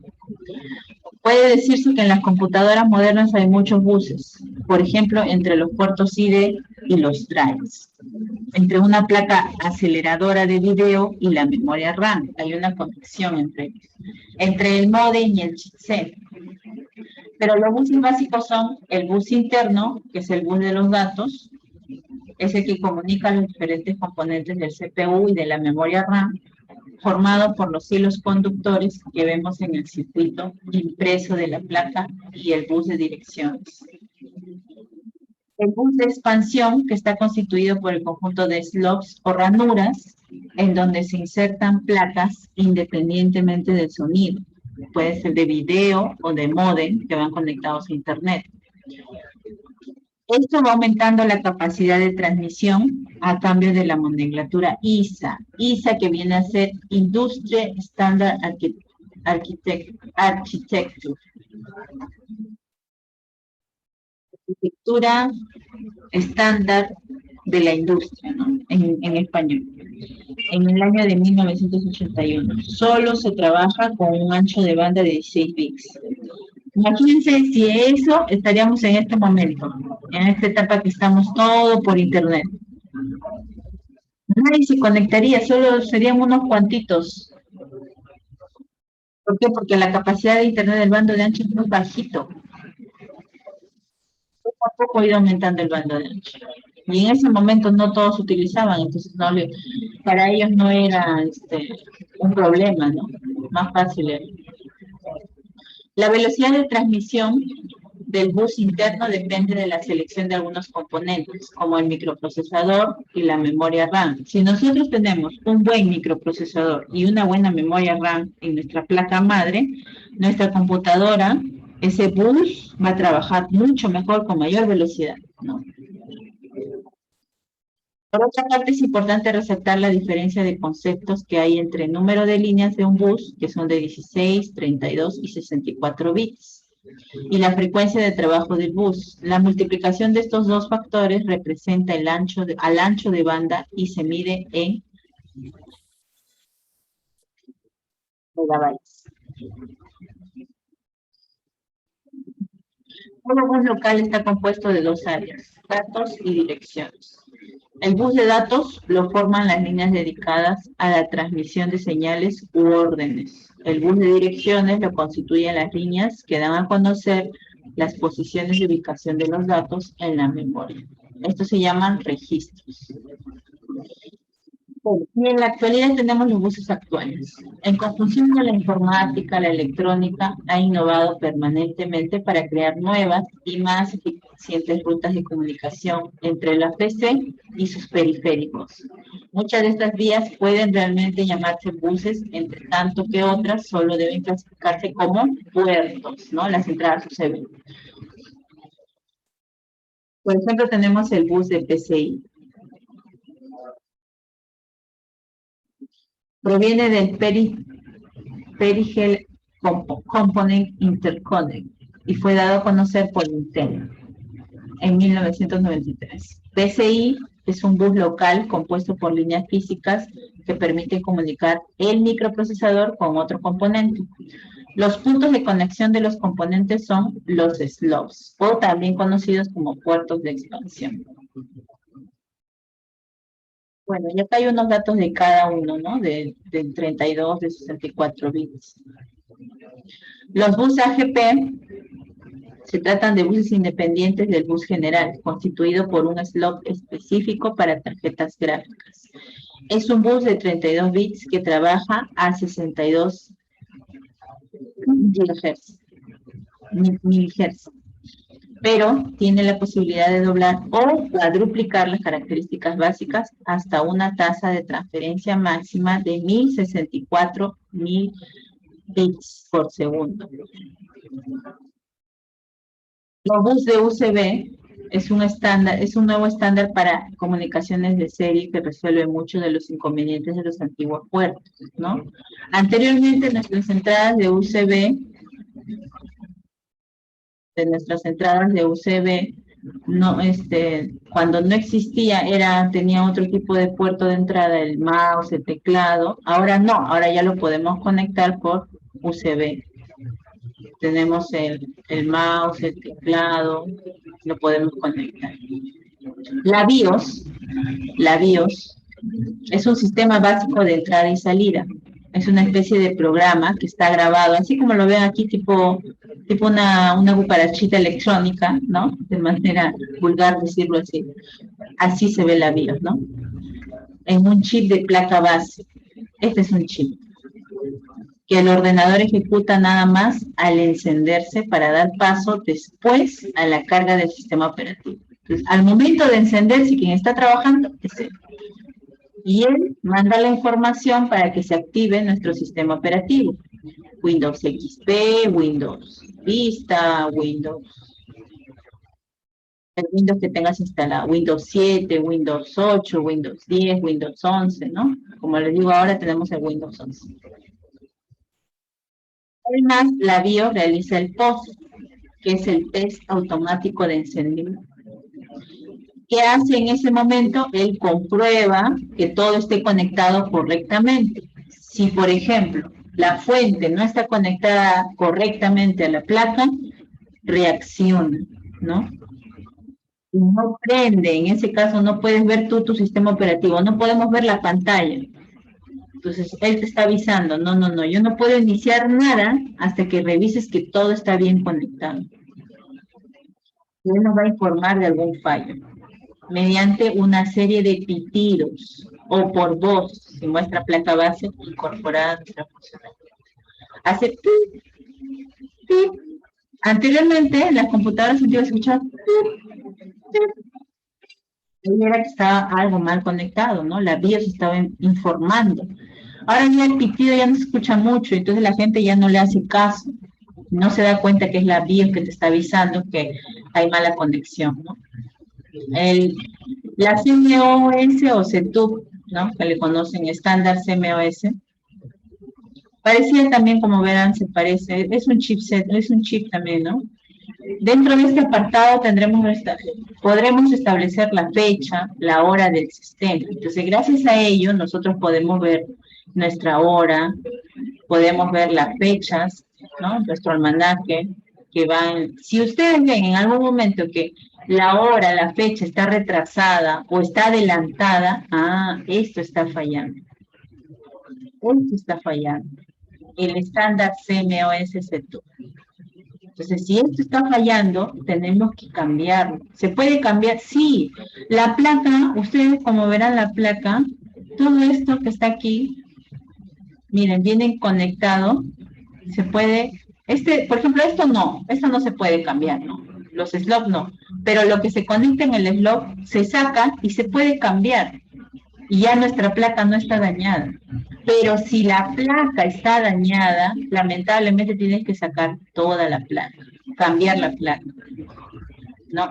Puede decirse que en las computadoras modernas hay muchos buses, por ejemplo, entre los puertos ID y los drives, entre una placa aceleradora de video y la memoria RAM. Hay una conexión entre el módem y el chipset. Pero los buses básicos son el bus interno, que es el bus de los datos, es el que comunica los diferentes componentes del CPU y de la memoria RAM, formado por los hilos conductores que vemos en el circuito impreso de la placa y el bus de direcciones. El bus de expansión, que está constituido por el conjunto de slots o ranuras, en donde se insertan placas independientemente del sonido. Puede ser de video o de módem que van conectados a internet. Esto va aumentando la capacidad de transmisión a cambio de la nomenclatura ISA. ISA que viene a ser Industry Standard Architecture. Arquitectura estándar de la industria, ¿no? En español. En el año de 1981. Solo se trabaja con un ancho de banda de 16 bits. Imagínense si eso estaríamos en este momento, en esta etapa que estamos todo por internet. Nadie se conectaría, solo serían unos cuantitos. ¿Por qué? Porque la capacidad de internet del bando de ancho es muy bajito. Poco a poco ha ido aumentando el bando de ancho. Y en ese momento no todos utilizaban, entonces para ellos no era un problema, ¿no? Más fácil era. La velocidad de transmisión del bus interno depende de la selección de algunos componentes, como el microprocesador y la memoria RAM. Si nosotros tenemos un buen microprocesador y una buena memoria RAM en nuestra placa madre, nuestra computadora, ese bus va a trabajar mucho mejor con mayor velocidad, ¿no? Por otra parte, es importante resaltar la diferencia de conceptos que hay entre el número de líneas de un bus, que son de 16, 32 y 64 bits, y la frecuencia de trabajo del bus. La multiplicación de estos dos factores representa al ancho de banda y se mide en megabytes. Todo bus local está compuesto de dos áreas, datos y direcciones. El bus de datos lo forman las líneas dedicadas a la transmisión de señales u órdenes. El bus de direcciones lo constituyen las líneas que dan a conocer las posiciones de ubicación de los datos en la memoria. Estos se llaman registros. Y en la actualidad tenemos los buses actuales. En conjunción con la informática, la electrónica ha innovado permanentemente para crear nuevas y más eficientes rutas de comunicación entre la PC y sus periféricos. Muchas de estas vías pueden realmente llamarse buses, entre tanto que otras solo deben clasificarse como puertos, ¿no? Las entradas USB. Por ejemplo, tenemos el bus de PCI. Proviene del Peripheral Component Interconnect y fue dado a conocer por Intel en 1993. PCI es un bus local compuesto por líneas físicas que permiten comunicar el microprocesador con otro componente. Los puntos de conexión de los componentes son los slots, o también conocidos como puertos de expansión. Bueno, y acá hay unos datos de cada uno, ¿no? Del 32, de 64 bits. Los buses AGP se tratan de buses independientes del bus general, constituido por un slot específico para tarjetas gráficas. Es un bus de 32 bits que trabaja a 62 MHz. pero tiene la posibilidad de doblar o cuadruplicar las características básicas hasta una tasa de transferencia máxima de 1064.000 bits por segundo. Los bus de UCB es un nuevo estándar para comunicaciones de serie que resuelve muchos de los inconvenientes de los antiguos puertos, ¿no? Anteriormente nuestras entradas de UCB, no, cuando no existía, tenía otro tipo de puerto de entrada, el mouse, el teclado. Ahora no, ahora ya lo podemos conectar por UCB. Tenemos el mouse, el teclado, lo podemos conectar. La BIOS es un sistema básico de entrada y salida. Es una especie de programa que está grabado, así como lo ven aquí, tipo una cucarachita electrónica, ¿no? De manera vulgar decirlo así. Así se ve la BIOS, ¿no? En un chip de placa base. Este es un chip que el ordenador ejecuta nada más al encenderse para dar paso después a la carga del sistema operativo. Entonces, al momento de encenderse, quien está trabajando es él. Y él manda la información para que se active nuestro sistema operativo. Windows XP, Windows Vista, el Windows que tengas instalado, Windows 7, Windows 8, Windows 10, Windows 11, ¿no? Como les digo, ahora tenemos el Windows 11. Además, la BIOS realiza el POS, que es el test automático de encendido. ¿Qué hace en ese momento? Él comprueba que todo esté conectado correctamente. Si, por ejemplo, la fuente no está conectada correctamente a la placa, reacciona, ¿no? Y no prende, en ese caso no puedes ver tú tu sistema operativo, no podemos ver la pantalla. Entonces, él te está avisando, no, yo no puedo iniciar nada hasta que revises que todo está bien conectado. Y él nos va a informar de algún fallo, mediante una serie de pitidos, o por voz, si muestra placa base incorporada a nuestra funcionalidad. Hace pip, pip. Anteriormente, las computadoras antiguas escuchaban pip, pip. Y era que estaba algo mal conectado, ¿no? La BIOS estaba informando. Ahora ya el pitido ya no se escucha mucho, entonces la gente ya no le hace caso. No se da cuenta que es la BIOS que te está avisando que hay mala conexión, ¿no? La CMOS o CETUB, ¿no? Que le conocen estándar CMOS. Parecía también, como verán, se parece, es un chipset, es un chip también, ¿no? Dentro de este apartado podremos establecer la fecha, la hora del sistema. Entonces, gracias a ello, nosotros podemos ver nuestra hora, podemos ver las fechas, ¿no? Nuestro almanaque, que van... Si ustedes ven en algún momento que la hora, la fecha está retrasada o está adelantada, esto está fallando. Esto está fallando. El estándar CMOS CETUB. Entonces, si esto está fallando, tenemos que cambiarlo. ¿Se puede cambiar? Sí. La placa, ustedes como verán la placa, todo esto que está aquí, miren, vienen conectados, se puede, por ejemplo, esto no se puede cambiar, ¿no? Los slots no, pero lo que se conecta en el slot se saca y se puede cambiar. Y ya nuestra placa no está dañada. Pero si la placa está dañada, lamentablemente tienes que sacar toda la placa, cambiar la placa, ¿no?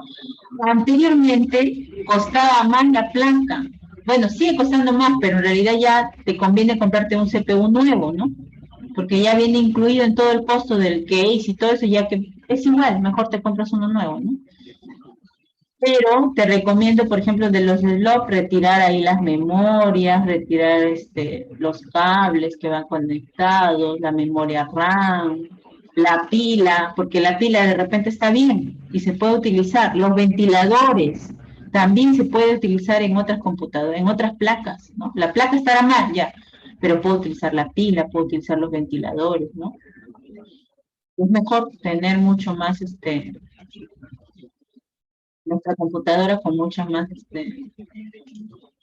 Anteriormente costaba más la placa. Bueno, sigue costando más, pero en realidad ya te conviene comprarte un CPU nuevo, ¿no? Porque ya viene incluido en todo el costo del case y todo eso, ya que es igual, mejor te compras uno nuevo, ¿no? Pero te recomiendo, por ejemplo, de los slots, retirar ahí las memorias, retirar los cables que van conectados, la memoria RAM, la pila, porque la pila de repente está bien y se puede utilizar. Los ventiladores también se puede utilizar en otras computadoras, en otras placas, ¿no? La placa estará mal ya, pero puedo utilizar la pila, puedo utilizar los ventiladores, ¿no? Es mejor tener mucho más nuestra computadora con muchas más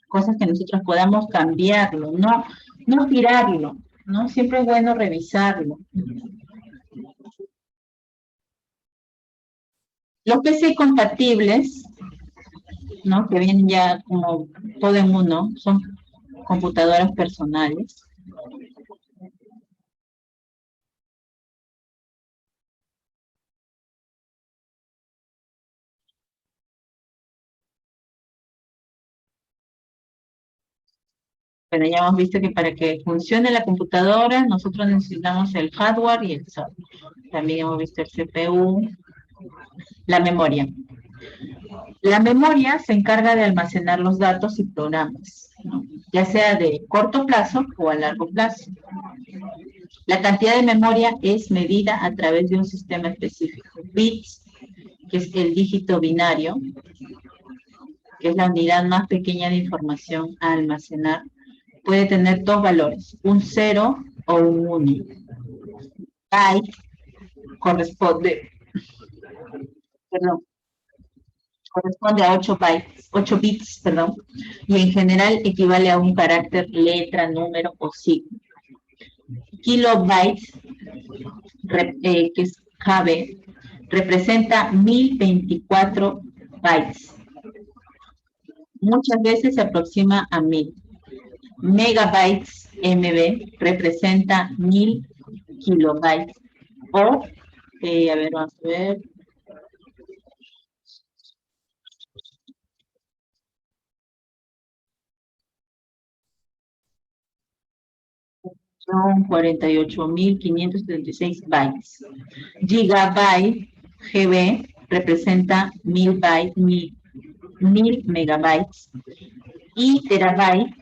cosas que nosotros podamos cambiarlo, no tirarlo, ¿no? Siempre es bueno revisarlo. Los PC compatibles, ¿no? Que vienen ya como todo en uno, son computadoras personales. Pero ya hemos visto que para que funcione la computadora, nosotros necesitamos el hardware y el software. También hemos visto el CPU, la memoria. La memoria se encarga de almacenar los datos y programas, ¿no? Ya sea de corto plazo o a largo plazo. La cantidad de memoria es medida a través de un sistema específico. Bits, que es el dígito binario, que es la unidad más pequeña de información a almacenar, puede tener dos valores, un 0 o un 1. Byte corresponde a 8 bits, y en general equivale a un carácter, letra, número o signo. Kilobytes, que es KB, representa 1024 bytes. Muchas veces se aproxima a 1000. Megabytes, MB, representa 1000 kilobytes. O, a ver, vamos a ver. Son 48.536 bytes. Gigabyte, GB, representa 1000 bytes, 1000 megabytes. Y terabyte,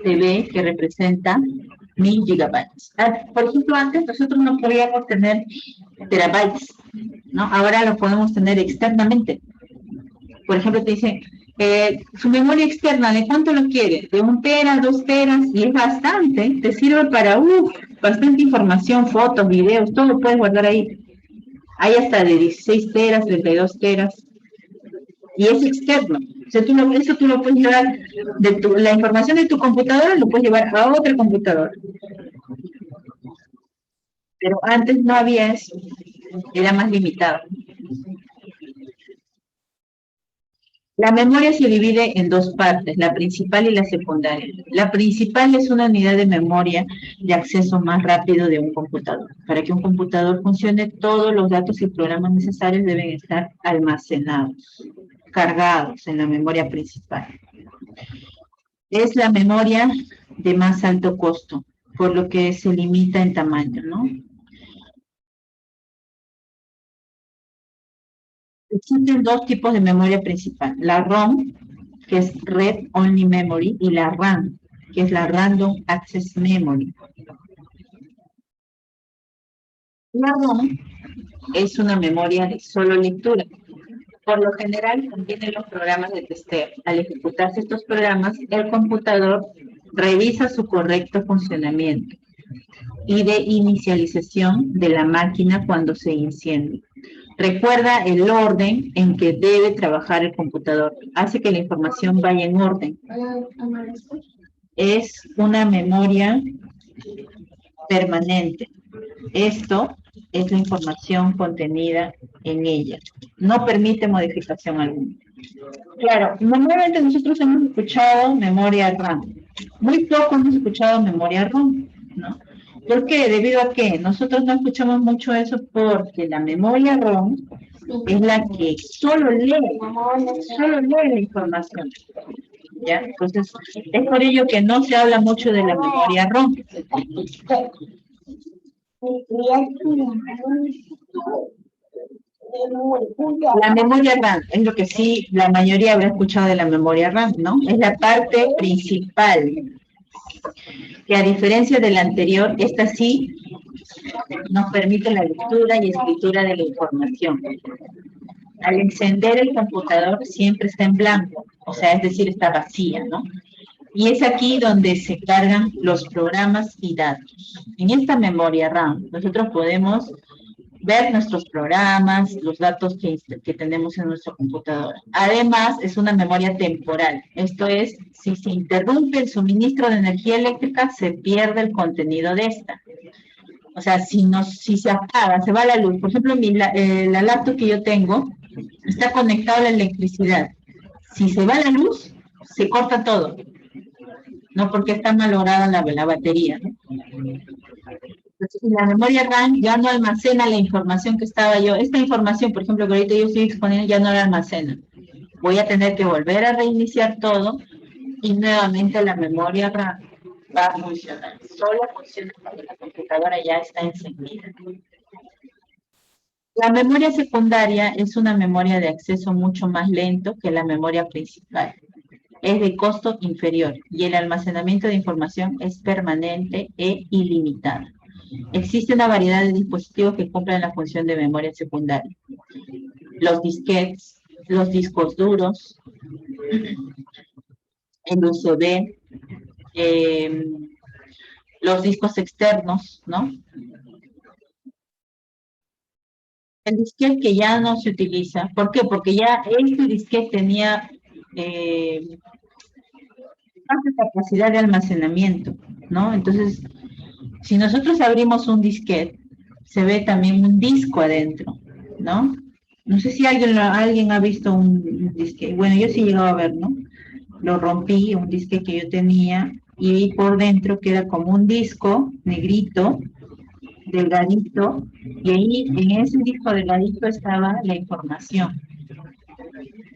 TB, que representa 1000 gigabytes. Por ejemplo, antes nosotros no podíamos tener terabytes, ¿no? Ahora lo podemos tener externamente. Por ejemplo, te dicen, su memoria externa, ¿de cuánto lo quiere? De 1 tera, 2 teras, y es bastante, te sirve para, bastante información, fotos, videos, todo lo puedes guardar ahí. Hay hasta de 16 teras, 32 teras, y es externo. O sea, eso tú lo puedes llevar, la información de tu computadora lo puedes llevar a otra computadora. Pero antes no había eso, era más limitado. La memoria se divide en dos partes, la principal y la secundaria. La principal es una unidad de memoria de acceso más rápido de un computador. Para que un computador funcione, todos los datos y programas necesarios deben estar almacenados, cargados en la memoria principal. Es la memoria de más alto costo, por lo que se limita en tamaño, ¿no? Existen dos tipos de memoria principal, la ROM, que es Read Only Memory, y la RAM, que es la Random Access Memory. La ROM es una memoria de solo lectura. Por lo general contiene los programas de testeo. Al ejecutarse estos programas, el computador revisa su correcto funcionamiento y de inicialización de la máquina cuando se enciende. Recuerda el orden en que debe trabajar el computador. Hace que la información vaya en orden. Es una memoria permanente. Esto es la información contenida en ella. No permite modificación alguna. Claro, normalmente nosotros hemos escuchado memoria RAM. Muy poco hemos escuchado memoria ROM, ¿no? ¿Por qué? ¿Debido a qué? Nosotros no escuchamos mucho eso porque la memoria ROM es la que solo lee la información. ¿Ya? Entonces, es por ello que no se habla mucho de la memoria ROM. La memoria RAM, es lo que sí la mayoría habrá escuchado de la memoria RAM, ¿no? Es la parte principal, que a diferencia de la anterior, esta sí nos permite la lectura y escritura de la información. Al encender el computador siempre está en blanco, o sea, es decir, está vacía, ¿no? Y es aquí donde se cargan los programas y datos. En esta memoria RAM, nosotros podemos ver nuestros programas, los datos que tenemos en nuestra computadora. Además, es una memoria temporal. Esto es, si se interrumpe el suministro de energía eléctrica, se pierde el contenido de esta. O sea, si se apaga, se va la luz. Por ejemplo, la laptop que yo tengo, está conectado a la electricidad. Si se va la luz, se corta todo. No porque está malograda la batería, ¿no? Entonces, la memoria RAM ya no almacena la información que estaba yo. Esta información, por ejemplo, que ahorita yo estoy exponiendo, ya no la almacena. Voy a tener que volver a reiniciar todo y nuevamente la memoria RAM va a funcionar. Solo funciona cuando la computadora ya está encendida. La memoria secundaria es una memoria de acceso mucho más lento que la memoria principal. Es de costo inferior y el almacenamiento de información es permanente e ilimitado. Existe una variedad de dispositivos que cumplen la función de memoria secundaria. Los disquetes, los discos duros, el USB, los discos externos, ¿no? El disquete que ya no se utiliza. ¿Por qué? Porque ya este disquete tenía más capacidad de almacenamiento, ¿no? Entonces, si nosotros abrimos un disquete, se ve también un disco adentro, ¿no? No sé si alguien ha visto un disquete. Bueno, yo sí he llegado a ver, ¿no? Lo rompí, un disquete que yo tenía, y por dentro queda como un disco negrito, delgadito, y ahí en ese disco delgadito estaba la información.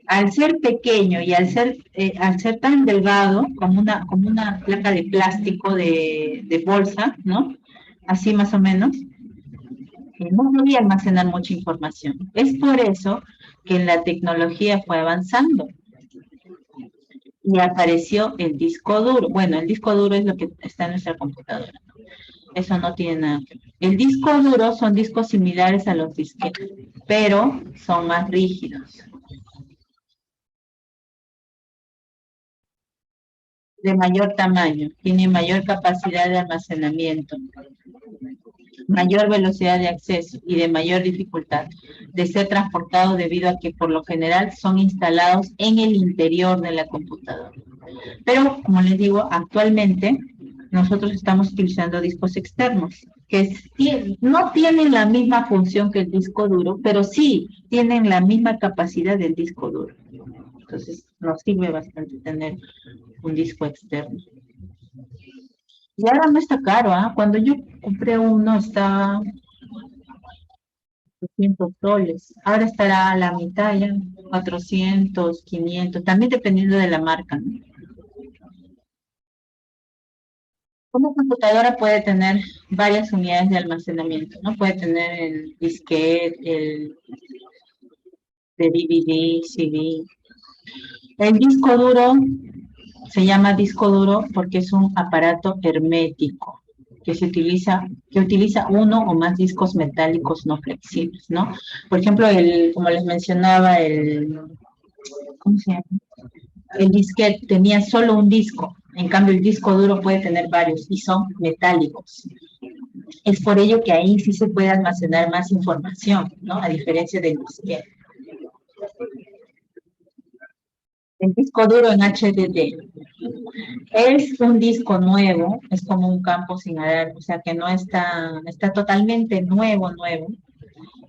Al ser pequeño y al ser tan delgado, como una placa de plástico de bolsa, ¿no? Así más o menos, no podía almacenar mucha información. Es por eso que la tecnología fue avanzando y apareció el disco duro. Bueno, el disco duro es lo que está en nuestra computadora. Eso no tiene nada que ver. El disco duro son discos similares a los disquetes, pero son más rígidos. De mayor tamaño, tiene mayor capacidad de almacenamiento, mayor velocidad de acceso y de mayor dificultad de ser transportados debido a que por lo general son instalados en el interior de la computadora. Pero, como les digo, actualmente nosotros estamos utilizando discos externos, que no tienen la misma función que el disco duro, pero sí tienen la misma capacidad del disco duro. Entonces, nos sirve bastante tener un disco externo. Y ahora no está caro, ¿ah? Cuando yo compré uno estaba $200. Ahora estará a la mitad ya, 400, 500, también dependiendo de la marca, ¿no? Una computadora puede tener varias unidades de almacenamiento, ¿no? Puede tener el disquete, el de DVD, CD. El disco duro se llama disco duro porque es un aparato hermético que utiliza uno o más discos metálicos no flexibles, ¿no? Por ejemplo, como les mencionaba, ¿cómo se llama? El disquete tenía solo un disco, en cambio el disco duro puede tener varios y son metálicos. Es por ello que ahí sí se puede almacenar más información, ¿no? A diferencia del disquete. El disco duro en HDD es un disco nuevo, es como un campo sin arar, o sea que no está totalmente nuevo.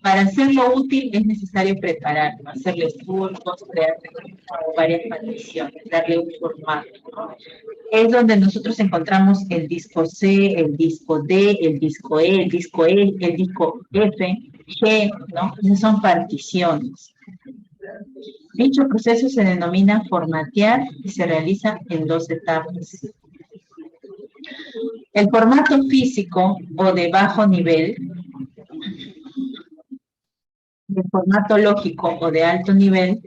Para hacerlo útil es necesario prepararlo, hacerle surcos, crear varias particiones, darle un formato, ¿no? Es donde nosotros encontramos el disco C, el disco D, el disco E, el disco F, G, ¿no? Esas son particiones. Dicho proceso se denomina formatear y se realiza en 2 etapas. El formato físico o de bajo nivel, el formato lógico o de alto nivel,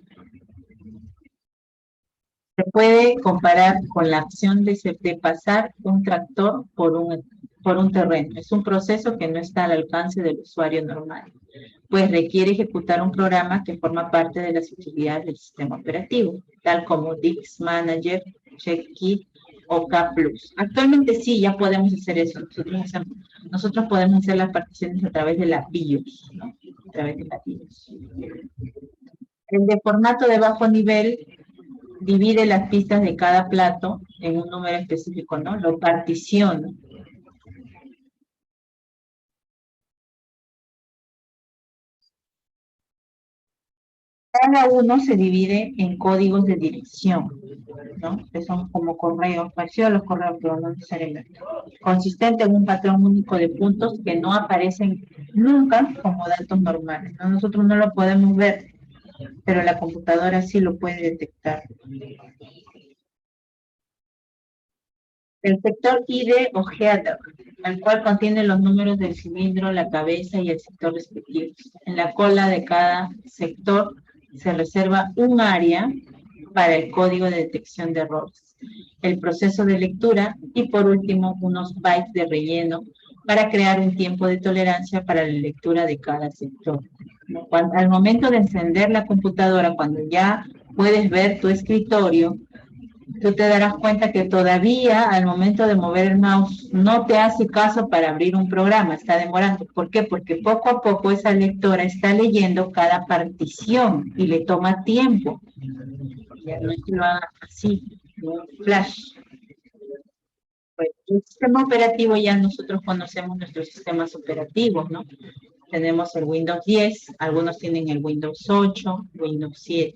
se puede comparar con la acción de pasar un tractor por un terreno. Es un proceso que no está al alcance del usuario normal, pues requiere ejecutar un programa que forma parte de las utilidades del sistema operativo, tal como Disk Manager, CheckKit o K+. Actualmente sí, ya podemos hacer eso. Nosotros podemos hacer las particiones a través de la BIOS, ¿no? A través de la BIOS. El de formato de bajo nivel divide las pistas de cada plato en un número específico, ¿no? Lo particiona. Cada uno se divide en códigos de dirección, ¿no? Que son como correos, parecidos a los correos, pero no necesariamente. Consistente en un patrón único de puntos que no aparecen nunca como datos normales, ¿no? Nosotros no lo podemos ver, pero la computadora sí lo puede detectar. El sector ID o header, el cual contiene los números del cilindro, la cabeza y el sector respectivo. En la cola de cada sector se reserva un área para el código de detección de errores, el proceso de lectura y por último unos bytes de relleno para crear un tiempo de tolerancia para la lectura de cada sector. Al momento de encender la computadora, cuando ya puedes ver tu escritorio, tú te darás cuenta que todavía al momento de mover el mouse no te hace caso para abrir un programa, está demorando. ¿Por qué? Porque poco a poco esa lectora está leyendo cada partición y le toma tiempo. Ya no es que lo haga así, ¿no? Flash. Pues, el sistema operativo ya nosotros conocemos nuestros sistemas operativos, ¿no? Tenemos el Windows 10, algunos tienen el Windows 8, Windows 7.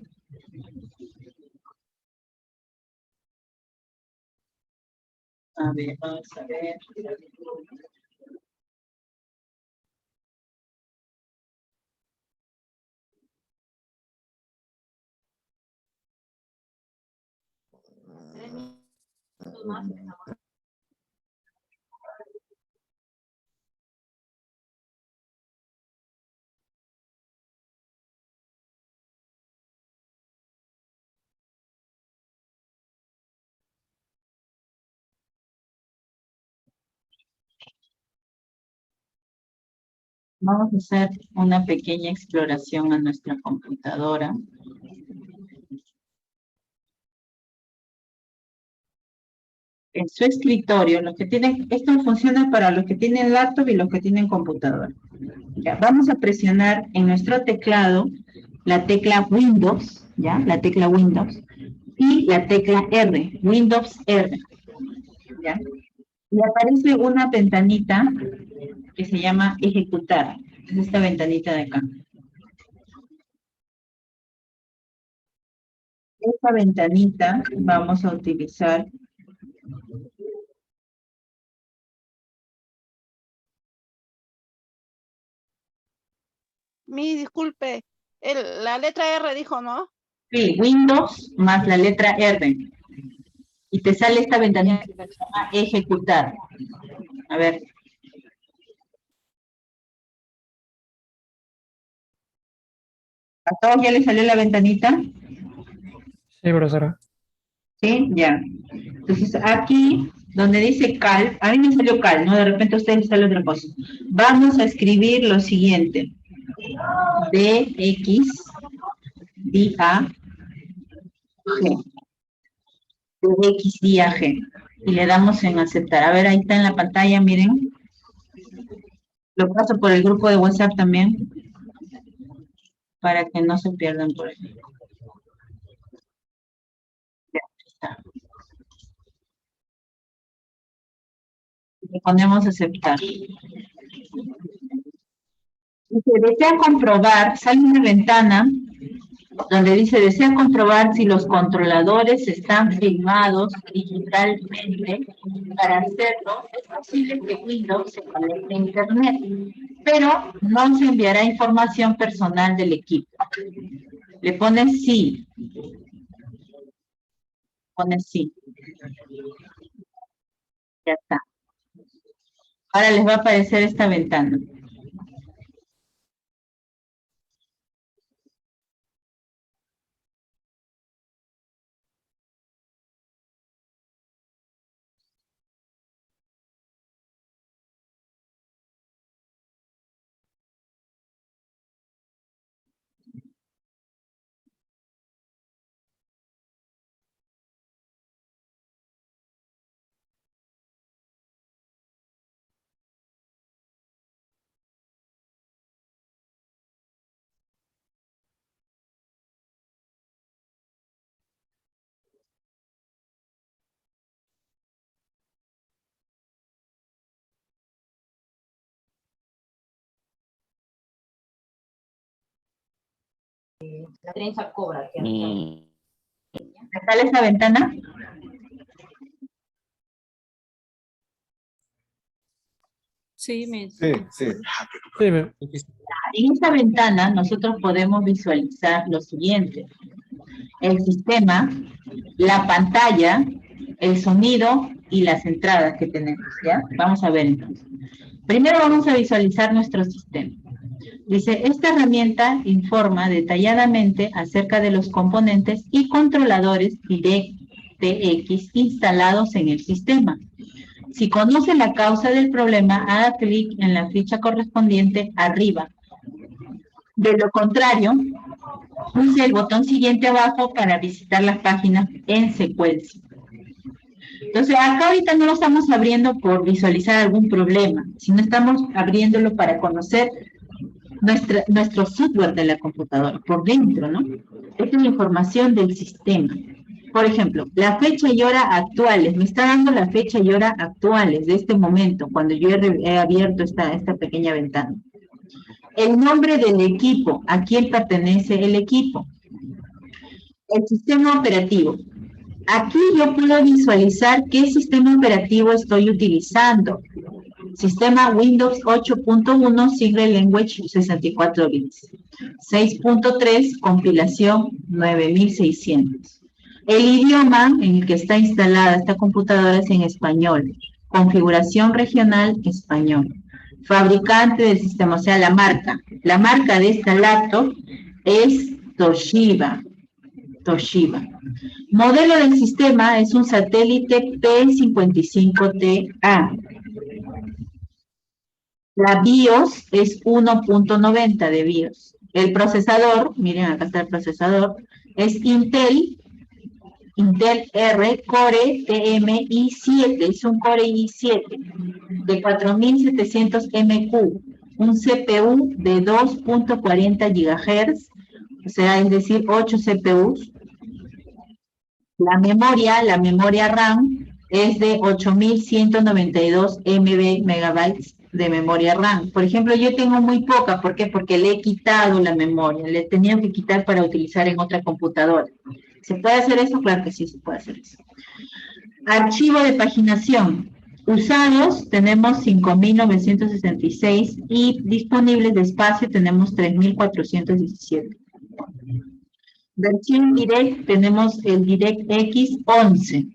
A ver, vamos a ver. Vamos a hacer una pequeña exploración a nuestra computadora. En su escritorio, los que tienen, esto funciona para los que tienen laptop y los que tienen computadora. Ya, vamos a presionar en nuestro teclado la tecla Windows, ¿ya? La tecla Windows y la tecla R, Windows R, ¿ya? Y aparece una ventanita que se llama Ejecutar. Es esta ventanita de acá. Esta ventanita vamos a utilizar. Disculpe, la letra R dijo, ¿no? Sí, Windows más la letra R. Y te sale esta ventanita que se llama Ejecutar. A ver. ¿A todos ya les salió la ventanita? Sí, profesora. Sí, ya. Entonces aquí, donde dice cal, a mí me salió cal, ¿no? De repente a ustedes les sale otra cosa. Vamos a escribir lo siguiente. DX, DA, G. DX, DA, G. Y le damos en aceptar. A ver, ahí está en la pantalla, miren. Lo paso por el grupo de WhatsApp también, para que no se pierdan por ahí. Ya está. Le ponemos aceptar. Si desea comprobar, sale una ventana donde dice, desea comprobar si los controladores están firmados digitalmente. Para hacerlo, es posible que Windows se conecte a Internet, pero no se enviará información personal del equipo. Le pones sí. Pones sí. Ya está. Ahora les va a aparecer esta ventana. La trenza cobra. ¿Me sale esa ventana? Sí, Miss. Sí, sí. Sí, me- En esta ventana nosotros podemos visualizar lo siguiente. El sistema, la pantalla, el sonido y las entradas que tenemos, ¿ya? Vamos a ver entonces. Primero vamos a visualizar nuestro sistema. Dice, esta herramienta informa detalladamente acerca de los componentes y controladores DirectX instalados en el sistema. Si conoce la causa del problema, haga clic en la ficha correspondiente arriba. De lo contrario, use el botón siguiente abajo para visitar las páginas en secuencia. Entonces, acá ahorita no lo estamos abriendo por visualizar algún problema, sino estamos abriéndolo para conocer nuestro software de la computadora, por dentro, ¿no? Esta es la información del sistema. Por ejemplo, la fecha y hora actuales, me está dando la fecha y hora actuales de este momento, cuando yo he abierto esta pequeña ventana. El nombre del equipo, a quién pertenece el equipo. El sistema operativo. Aquí yo puedo visualizar qué sistema operativo estoy utilizando. Sistema Windows 8.1 Single Language 64 bits. 6.3 compilación 9600. El idioma en el que está instalada esta computadora es en español. Configuración regional español. Fabricante del sistema, o sea, la marca. La marca de esta laptop es Toshiba. Toshiba. Modelo del sistema es un satélite P55TA. La BIOS es 1.90 de BIOS. El procesador, miren acá está el procesador, es Intel R Core TM-i7, es un Core i7 de 4700 MQ, un CPU de 2.40 GHz, o sea, es decir, 8 CPUs. La memoria RAM es de 8192 megabytes de memoria RAM. Por ejemplo, yo tengo muy poca, ¿por qué? Porque le he quitado la memoria, le he tenido que quitar para utilizar en otra computadora. ¿Se puede hacer eso? Claro que sí, se puede hacer eso. Archivo de paginación. Usados tenemos 5.966 y disponibles de espacio tenemos 3.417. Versión Direct tenemos el DirectX 11.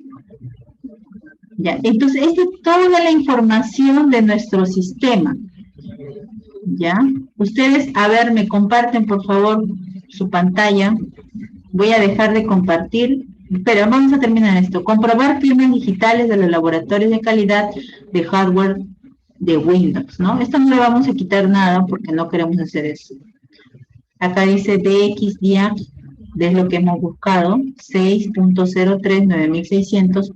Ya, entonces, esta es toda la información de nuestro sistema. ¿Ya? Ustedes, a ver, me comparten, por favor, su pantalla. Voy a dejar de compartir. Pero vamos a terminar esto. Comprobar firmas digitales de los laboratorios de calidad de hardware de Windows, ¿no? Esto no le vamos a quitar nada porque no queremos hacer eso. Acá dice DXDIA, de lo que hemos buscado, 6.03, 9600.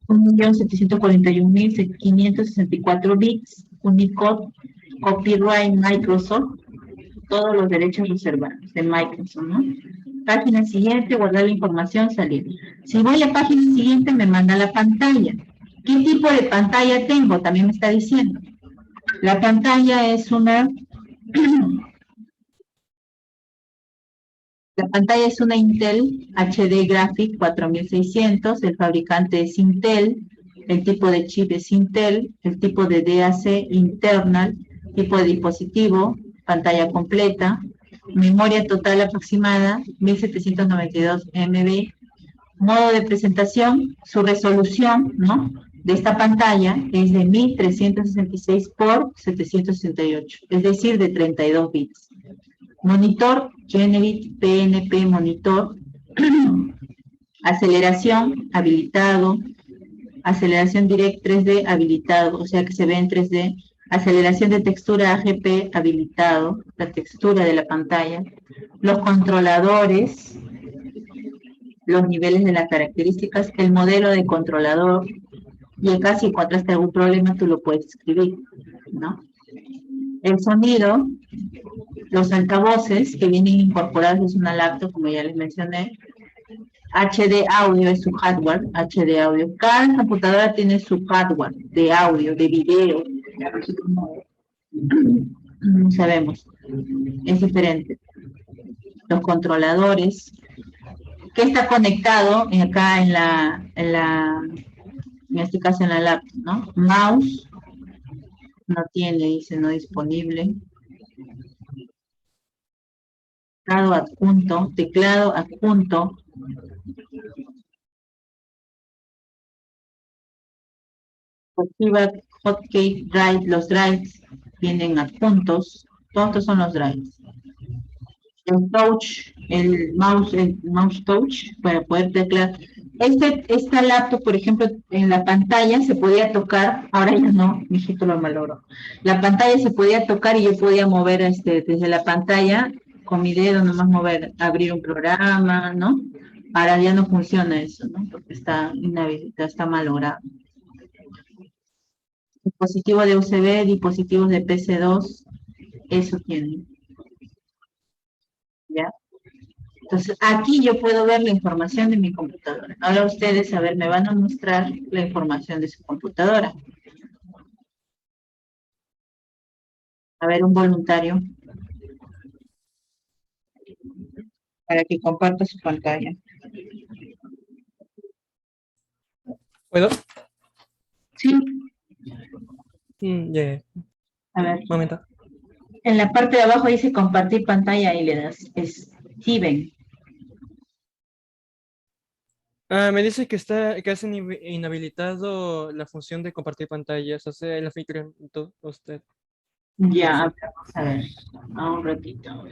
1.741.564 bits, Unicode, copyright Microsoft, todos los derechos reservados de Microsoft, ¿no? Página siguiente, guardar la información, salir. Si voy a página siguiente, me manda la pantalla. ¿Qué tipo de pantalla tengo? También me está diciendo. La pantalla es una... La pantalla es una Intel HD Graphic 4600, el fabricante es Intel, el tipo de chip es Intel, el tipo de DAC internal, tipo de dispositivo, pantalla completa, memoria total aproximada, 1792 MB, modo de presentación, su resolución, ¿no?, de esta pantalla es de 1366 por 768, es decir, de 32 bits. Monitor, Genevit PNP Monitor, aceleración, habilitado, aceleración Direct 3D, habilitado, o sea que se ve en 3D, aceleración de textura AGP, habilitado, la textura de la pantalla, los controladores, los niveles de las características, el modelo de controlador, y acá si encontraste algún problema tú lo puedes escribir, ¿no? El sonido, los altavoces que vienen incorporados, es una laptop, como ya les mencioné. HD audio es su hardware, HD audio. Cada computadora tiene su hardware de audio, de video. No sabemos. Es diferente. Los controladores. ¿Qué está conectado acá en este caso en la laptop, ¿no? Mouse. No tiene, dice no disponible. Teclado adjunto. Hotkey drive, los drives vienen adjuntos. Todos estos son los drives. El touch, el mouse touch para poder teclear. Esta laptop, por ejemplo, en la pantalla se podía tocar, ahora ya no, mi hijito lo malogró. La pantalla se podía tocar y yo podía mover desde la pantalla con mi dedo nomás mover, abrir un programa, ¿no? Ahora ya no funciona eso, ¿no? Porque está inhabilitado, está malogrado. Dispositivo de USB, dispositivos de PC2, eso tienen. ¿Ya? Entonces, aquí yo puedo ver la información de mi computadora. Ahora ustedes, a ver, me van a mostrar la información de su computadora. A ver, un voluntario. Para que comparta su pantalla. ¿Puedo? Sí, Ya, a ver. un momento. En la parte de abajo dice compartir pantalla y le das Steven. Me dice que has inhabilitado la función de compartir pantallas. Hace el anfitrión usted. Ya, vamos a ver. A un ratito.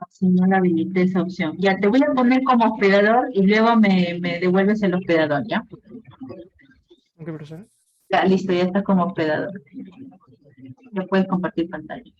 Si no la habilité esa opción. Ya, te voy a poner como hospedador y luego me devuelves el hospedador, ¿ya? Ok, profesora. Ya, listo, ya está como hospedador. Ya puedes compartir pantalla.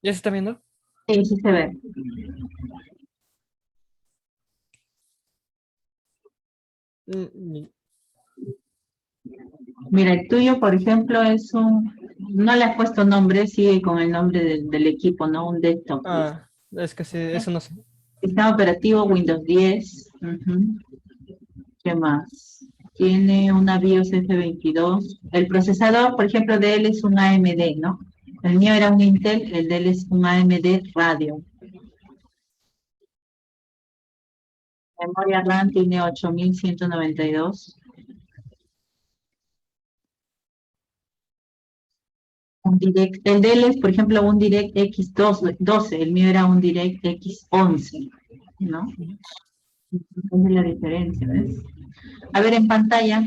¿Ya se está viendo? Sí, sí se ve. Mm, Mira, el tuyo, por ejemplo, no le has puesto nombre, sigue con el nombre del equipo, ¿no? Un desktop. Es que sí, eso no sé. Sistema operativo Windows 10. Ujú. ¿Qué más? Tiene una BIOS F22. El procesador, por ejemplo, de él es un AMD, ¿no? El mío era un Intel, el de él es un AMD Radeon. Memoria RAM tiene 8192. El de él es, por ejemplo, un DirectX 12, el mío era un DirectX 11, ¿no? Esa es la diferencia, ¿ves? A ver, en pantalla.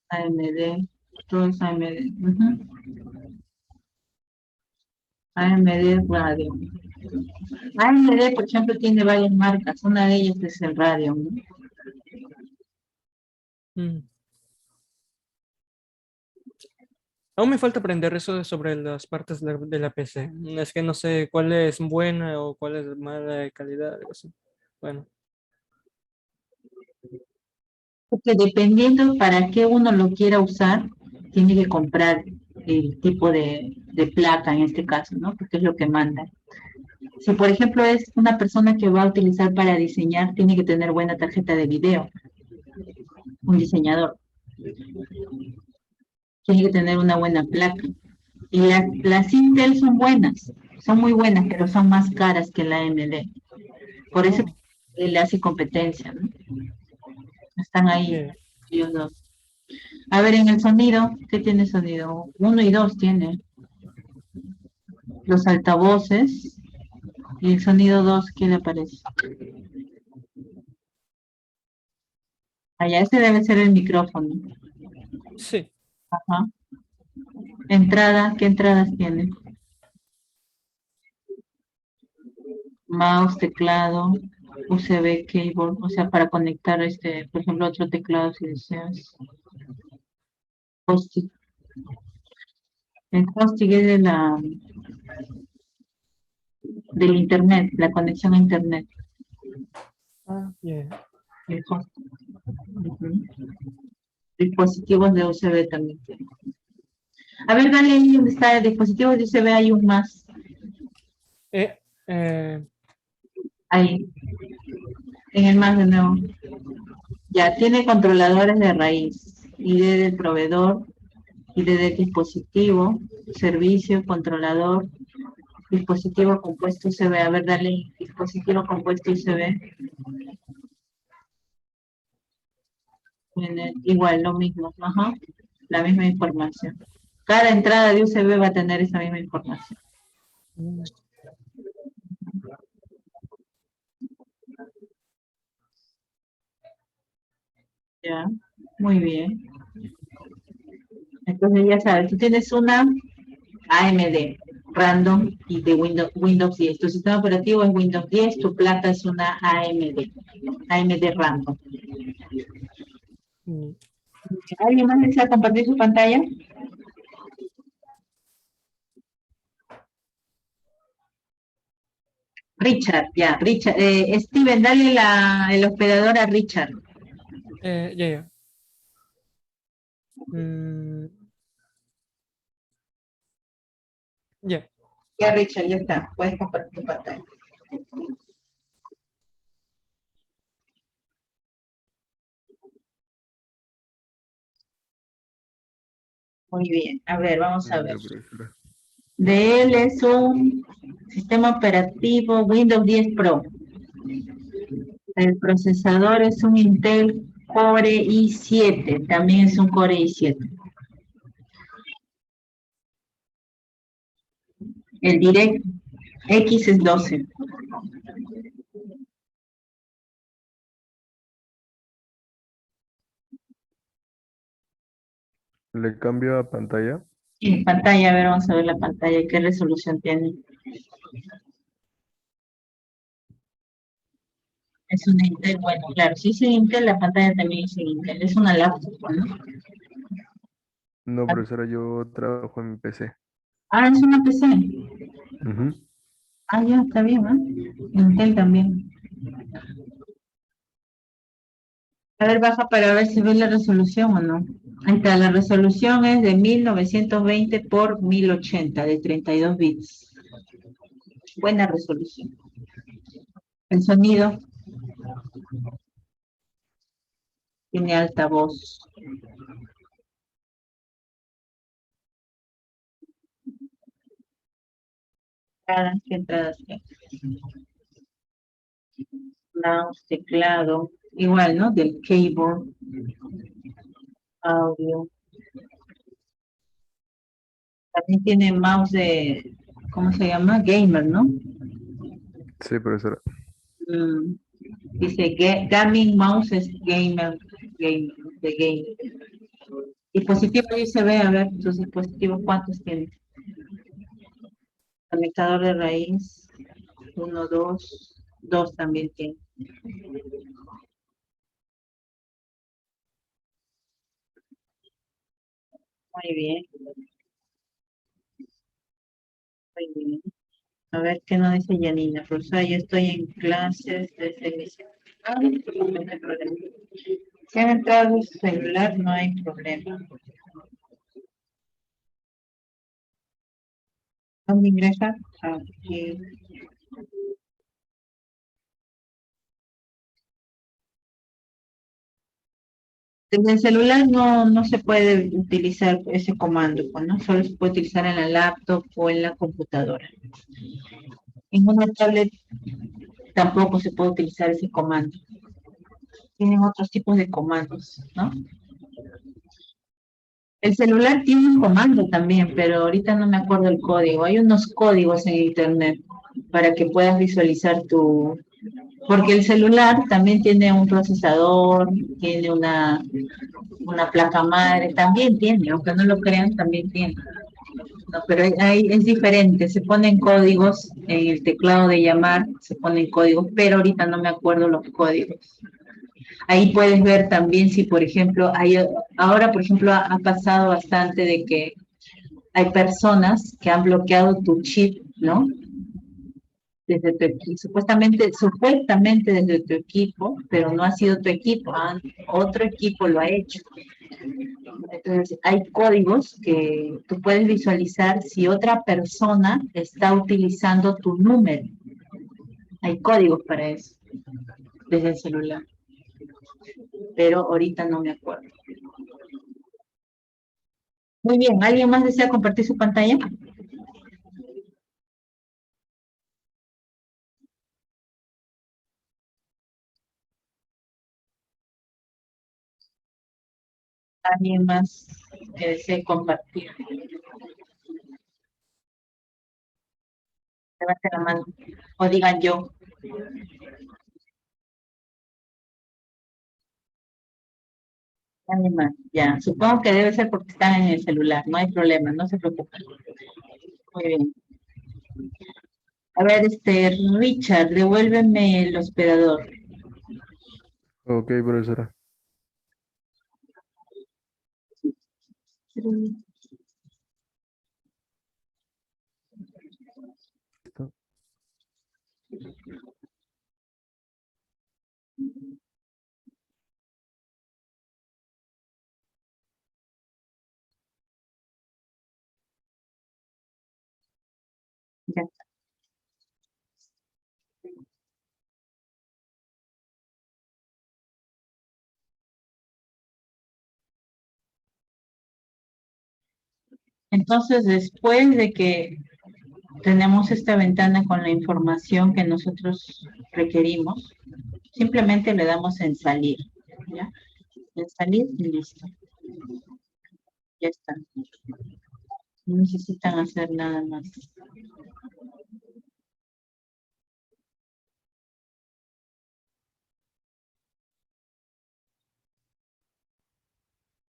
AMD, todo es AMD. AMD Radeon. AMD, por ejemplo, tiene varias marcas. Una de ellas es el Radeon, ¿no? Mm. Aún me falta aprender eso sobre las partes de la PC. Es que no sé cuál es buena o cuál es mala de calidad. Algo así. Bueno. Porque dependiendo para qué uno lo quiera usar, tiene que comprar el tipo de placa en este caso, ¿no? Porque es lo que manda. Si, por ejemplo, es una persona que va a utilizar para diseñar, tiene que tener buena tarjeta de video. Un diseñador. Tiene que tener una buena placa. Y las Intel son buenas, son muy buenas, pero son más caras que la AMD. Por eso le hace competencia, ¿no? Están ahí Yeah. ellos dos. A ver, en el sonido, ¿qué tiene sonido? 1 y 2 tiene. Los altavoces. Y el sonido 2, ¿qué le aparece? Allá ese debe ser el micrófono. Sí. Ajá. Entrada, ¿qué entradas tiene? Mouse, teclado, USB, keyboard, o sea, para conectar por ejemplo, otro teclado si deseas. Hosting. El hosting es del internet, la conexión a internet. Ah, yeah. El hosting. Ujú. Dispositivos de USB también tiene. A ver, dale ahí donde está el dispositivo de USB, hay un más. Ahí. En el más de nuevo. Ya, tiene controladores de raíz. ID del proveedor, ID del dispositivo, servicio, controlador, dispositivo compuesto USB. A ver, dale, dispositivo compuesto USB. Igual, lo mismo. Ajá. La misma información. Cada entrada de USB va a tener esa misma información. Ya, muy bien. Entonces ya sabes, tú tienes una AMD random y de Windows 10. Tu sistema operativo es Windows 10, tu placa es una AMD random. ¿Alguien más desea compartir su pantalla? Richard, ya, Richard. Steven, dale el hospedador a Richard. Ya. Ya. Ya, Richard, ya está. Puedes compartir tu pantalla. Muy bien. A ver, vamos a ver. Profesora. De él es un sistema operativo Windows 10 Pro. El procesador es un Intel Core i7, también es un Core i7. El DirectX es 12. Le cambio a pantalla. En pantalla, a ver, vamos a ver la pantalla, qué resolución tiene. Es un Intel, bueno, claro, si es un Intel, la pantalla también es un Intel, es una laptop, ¿no? No, profesora, yo trabajo en mi PC. Ah, es una PC. Ujú. Ah, ya, está bien, ¿no? Intel también. A ver, baja para ver si ves la resolución o no. Ahí está, la resolución es de 1920 por 1080, de 32 bits. Buena resolución. El sonido tiene altavoz. ¿Qué entradas? Mouse, teclado, igual, ¿no? Del keyboard, audio. También tiene mouse de, ¿cómo se llama? Gamer, ¿no? Sí, profesora. Dice gaming mouse es gamer, de gamer. Dispositivo USB, a ver, tus dispositivos, ¿cuántos tienen? Conectador de raíz, 1, 2 también tiene. Muy bien. Muy bien. A ver, ¿qué nos dice Yanina? Profesora, yo estoy en clases desde mi celular, no hay problema. Si han entrado en su celular, no hay problema. ¿Dónde ingresa? Aquí. Desde el celular no se puede utilizar ese comando, pues, ¿no? Solo se puede utilizar en la laptop o en la computadora. En una tablet tampoco se puede utilizar ese comando. Tienen otros tipos de comandos, ¿no? El celular tiene un comando también, pero ahorita no me acuerdo el código. Hay unos códigos en internet para que puedas visualizar tu Porque el celular también tiene un procesador, tiene una placa madre, también tiene, aunque no lo crean, también tiene. No, pero ahí es diferente, se ponen códigos en el teclado de llamar, se ponen códigos, pero ahorita no me acuerdo los códigos. Ahí puedes ver también si, por ejemplo, ahora, por ejemplo, ha pasado bastante de que hay personas que han bloqueado tu chip, ¿no? Desde tu equipo, supuestamente desde tu equipo, pero no ha sido tu equipo, otro equipo lo ha hecho. Entonces, hay códigos que tú puedes visualizar si otra persona está utilizando tu número. Hay códigos para eso, desde el celular. Pero ahorita no me acuerdo. Muy bien, ¿alguien más desea compartir su pantalla? ¿Alguien más que desee compartir? Levanten la mano o digan yo. Alguien más, ya. Supongo que debe ser porque están en el celular, no hay problema, no se preocupen. Muy bien. A ver, Richard, devuélveme el hospedador. Ok, profesora. Listo. Ya. Entonces, después de que tenemos esta ventana con la información que nosotros requerimos, simplemente le damos en salir, ¿ya? En salir y listo. Ya está. No necesitan hacer nada más.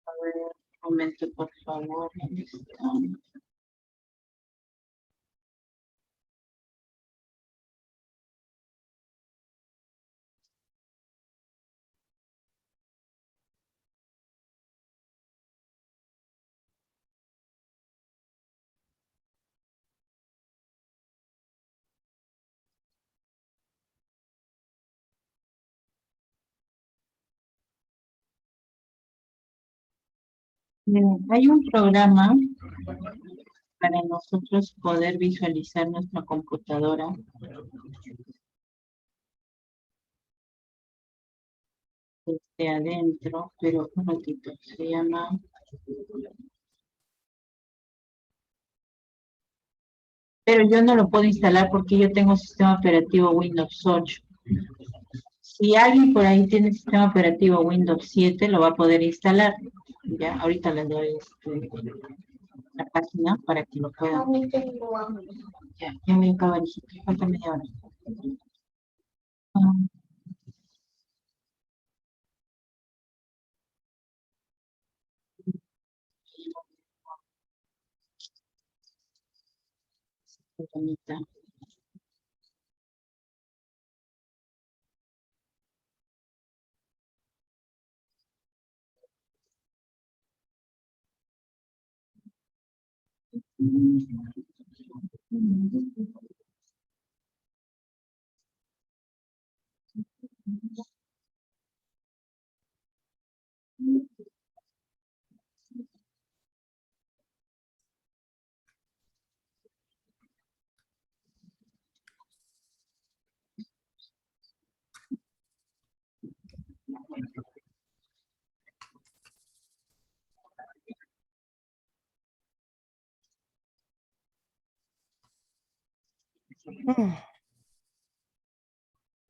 A ver, un momento, por favor. ¿Dónde está? Miren, hay un programa para nosotros poder visualizar nuestra computadora. Adentro, pero un ratito, se llama... Pero yo no lo puedo instalar porque yo tengo sistema operativo Windows 8. Si alguien por ahí tiene sistema operativo Windows 7, lo va a poder instalar. Ya, ahorita les doy la página para que lo puedan. Ya, ya me acaba de decir, falta media hora. Ah, qué bonita.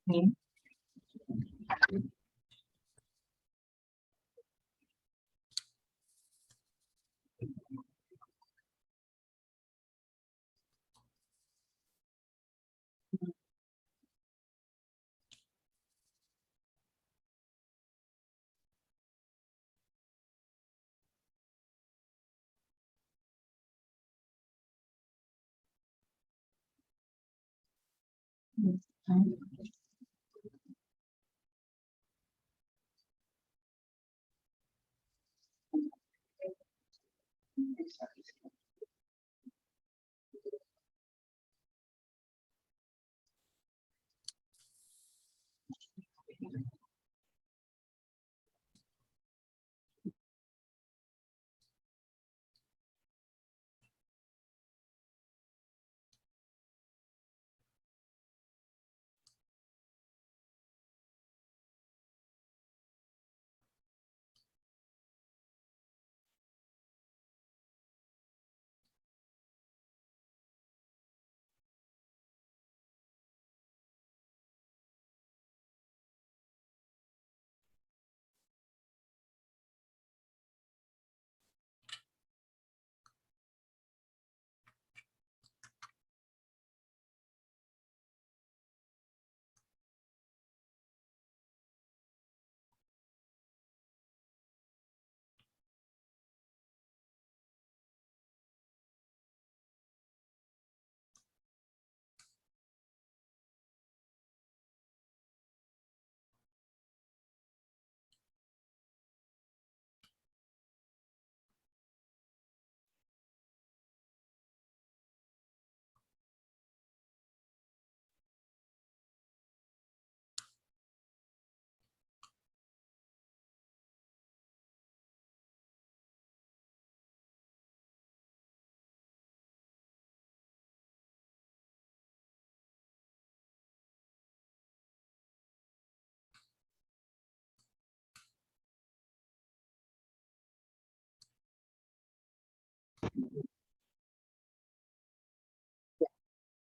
Bien.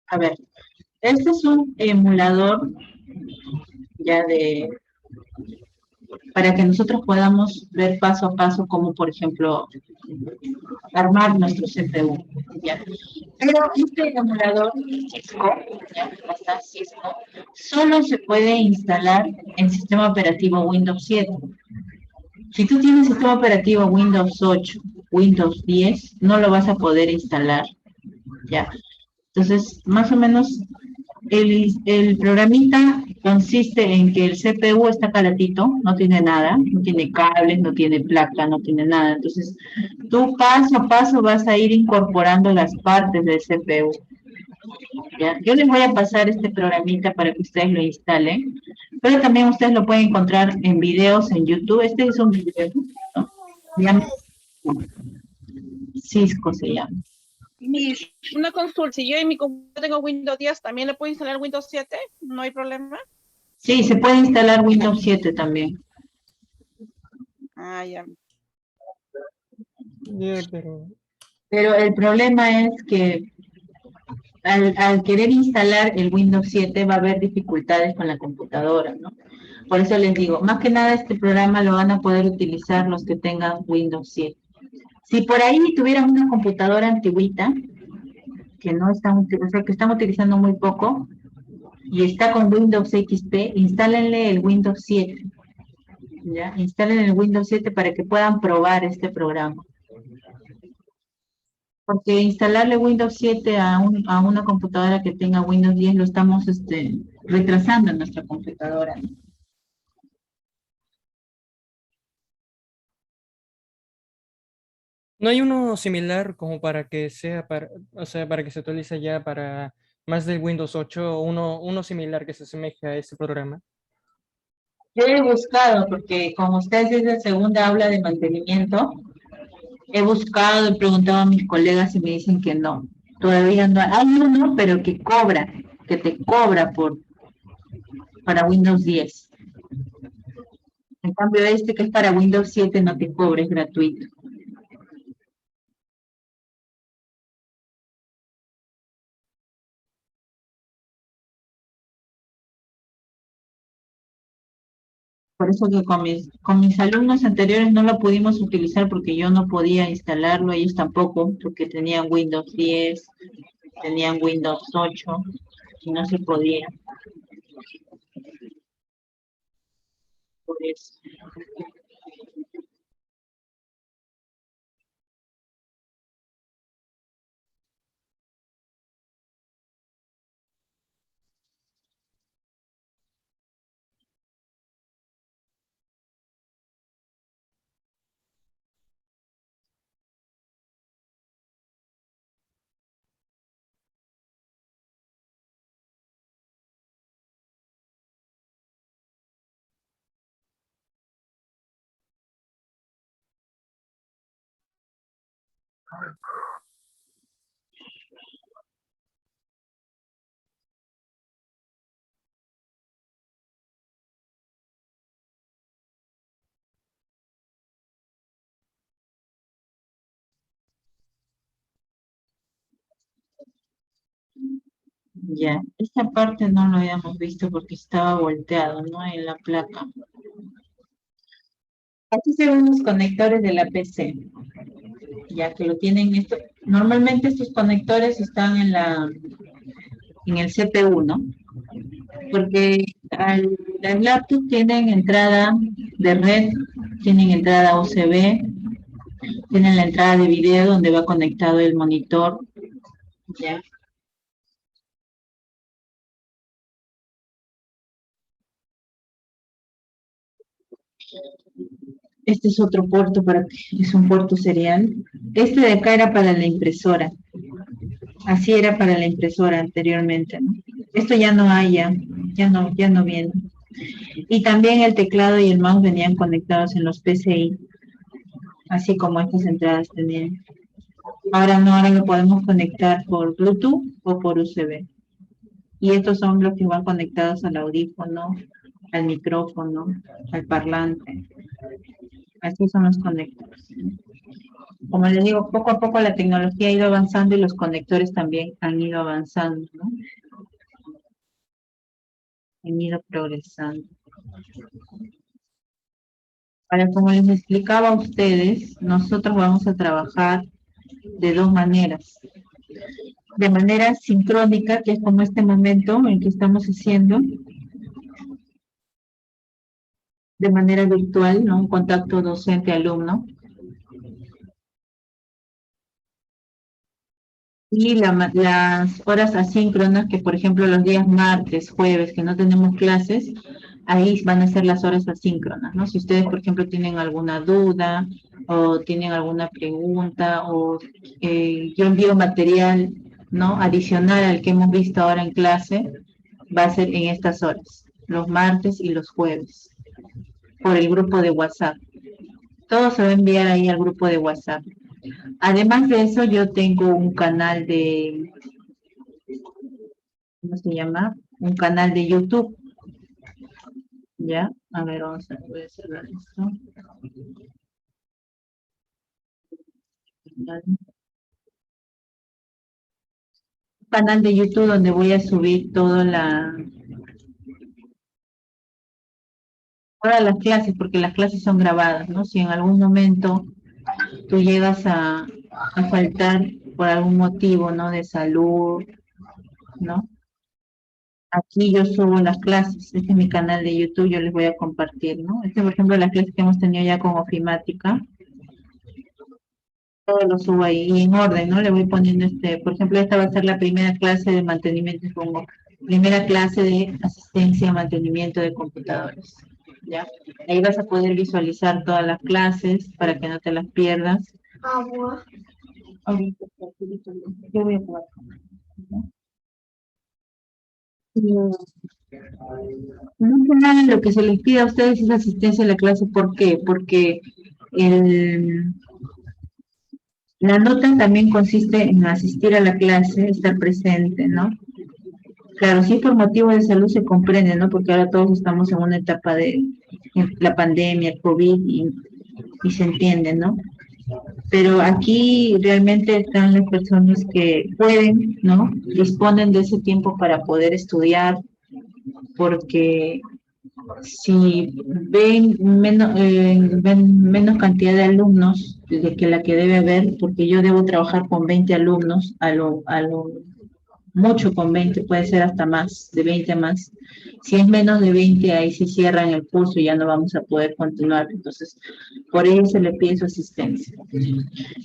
A ver, este es un emulador ya para que nosotros podamos ver paso a paso cómo, por ejemplo, armar nuestro CPU, ¿ya? Pero este emulador Cisco, ¿ya? Está Cisco, solo se puede instalar en sistema operativo Windows 7. Si tú tienes sistema operativo Windows 8, Windows 10, no lo vas a poder instalar, ¿ya? Entonces, más o menos, el programita consiste en que el CPU está calatito, no tiene nada, no tiene cables, no tiene placa, no tiene nada. Entonces, tú paso a paso vas a ir incorporando las partes del CPU. ¿Ya? Yo les voy a pasar este programita para que ustedes lo instalen, pero también ustedes lo pueden encontrar en videos en YouTube. Este es un video, ¿no? Se llama Cisco, se llama. Una consulta, si yo en mi computadora tengo Windows 10, ¿también le puedo instalar Windows 7? ¿No hay problema? Sí, se puede instalar Windows 7 también. Ah, ya. Pero Pero el problema es que al querer instalar el Windows 7 va a haber dificultades con la computadora, ¿no? Por eso les digo, más que nada este programa lo van a poder utilizar los que tengan Windows 7. Si por ahí tuvieran una computadora antigüita, que no están, o sea, que están utilizando muy poco, y está con Windows XP, instálenle el Windows 7, ¿ya? Instalen el Windows 7 para que puedan probar este programa. Porque instalarle Windows 7 a una computadora que tenga Windows 10 lo estamos retrasando en nuestra computadora, ¿no? no hay uno similar como para que sea para, o sea, para que se actualice ya para más del Windows 8, uno similar que se asemeje a ese programa. Yo he buscado, porque como ustedes es la segunda aula de mantenimiento, he buscado, he preguntado a mis colegas y me dicen que no. Todavía no hay uno, pero que cobra, que te cobra para Windows 10. En cambio, este que es para Windows 7 no te cobra, es gratuito. Por eso que con mis alumnos anteriores no lo pudimos utilizar porque yo no podía instalarlo, ellos tampoco, porque tenían Windows 10, tenían Windows 8 y no se podía. Por eso. Ya, esta parte no lo habíamos visto porque estaba volteado, ¿no? En la placa. Aquí se ven los conectores de la PC, ya que lo tienen esto. Normalmente estos conectores están en el CPU, ¿no? Porque las laptops tienen entrada de red, tienen entrada USB, tienen la entrada de video donde va conectado el monitor, ¿ya? Este es otro puerto es un puerto serial. Este de acá era para la impresora. Así era para la impresora anteriormente, ¿no? Esto ya no hay, ya no viene. Y también el teclado y el mouse venían conectados en los PCI, así como estas entradas tenían. Ahora no, ahora lo podemos conectar por Bluetooth o por USB. Y estos son los que van conectados al audífono, al micrófono, al parlante. Así son los conectores. Como les digo, poco a poco la tecnología ha ido avanzando y los conectores también han ido avanzando, ¿no? Han ido progresando. Ahora, como les explicaba a ustedes, nosotros vamos a trabajar de dos maneras. De manera sincrónica, que es como este momento en que estamos haciendo, de manera virtual, ¿no? Un contacto docente-alumno. Y las horas asíncronas, que por ejemplo los días martes, jueves, que no tenemos clases, ahí van a ser las horas asíncronas, ¿no? Si ustedes, por ejemplo, tienen alguna duda o tienen alguna pregunta o yo envío material, ¿no? Adicional al que hemos visto ahora en clase, va a ser en estas horas, los martes y los jueves, por el grupo de WhatsApp. Todo se va a enviar ahí al grupo de WhatsApp. Además de eso, yo tengo un canal de, ¿cómo se llama? Un canal de YouTube. ¿Ya? A ver, voy a cerrar esto. Un canal de YouTube donde voy a subir todas las clases, porque las clases son grabadas, ¿no? Si en algún momento tú llegas a faltar por algún motivo, ¿no? De salud, ¿no? Aquí yo subo las clases, este es mi canal de YouTube, yo les voy a compartir, ¿no? Este, por ejemplo, la clase que hemos tenido ya con ofimática, todo lo subo ahí y en orden, ¿no? Le voy poniendo por ejemplo, esta va a ser la primera clase de mantenimiento, pongo primera clase de asistencia a mantenimiento de computadores, ¿ya? Ahí vas a poder visualizar todas las clases para que no te las pierdas. Ahorita, yo voy a jugar. No que nada, lo que se les pide a ustedes es asistencia a la clase. ¿Por qué? Porque la nota también consiste en asistir a la clase, estar presente, ¿no? Claro, sí por motivo de salud se comprende, ¿no? Porque ahora todos estamos en una etapa de la pandemia, el COVID, y se entiende, ¿no? Pero aquí realmente están las personas que pueden, ¿no? Disponen de ese tiempo para poder estudiar, porque si ven menos cantidad de alumnos de que la que debe haber, porque yo debo trabajar con 20 alumnos, a lo mucho con 20, puede ser hasta más, de 20 más. Si es menos de 20, ahí sí cierran el curso y ya no vamos a poder continuar. Entonces, por ello se le pide su asistencia.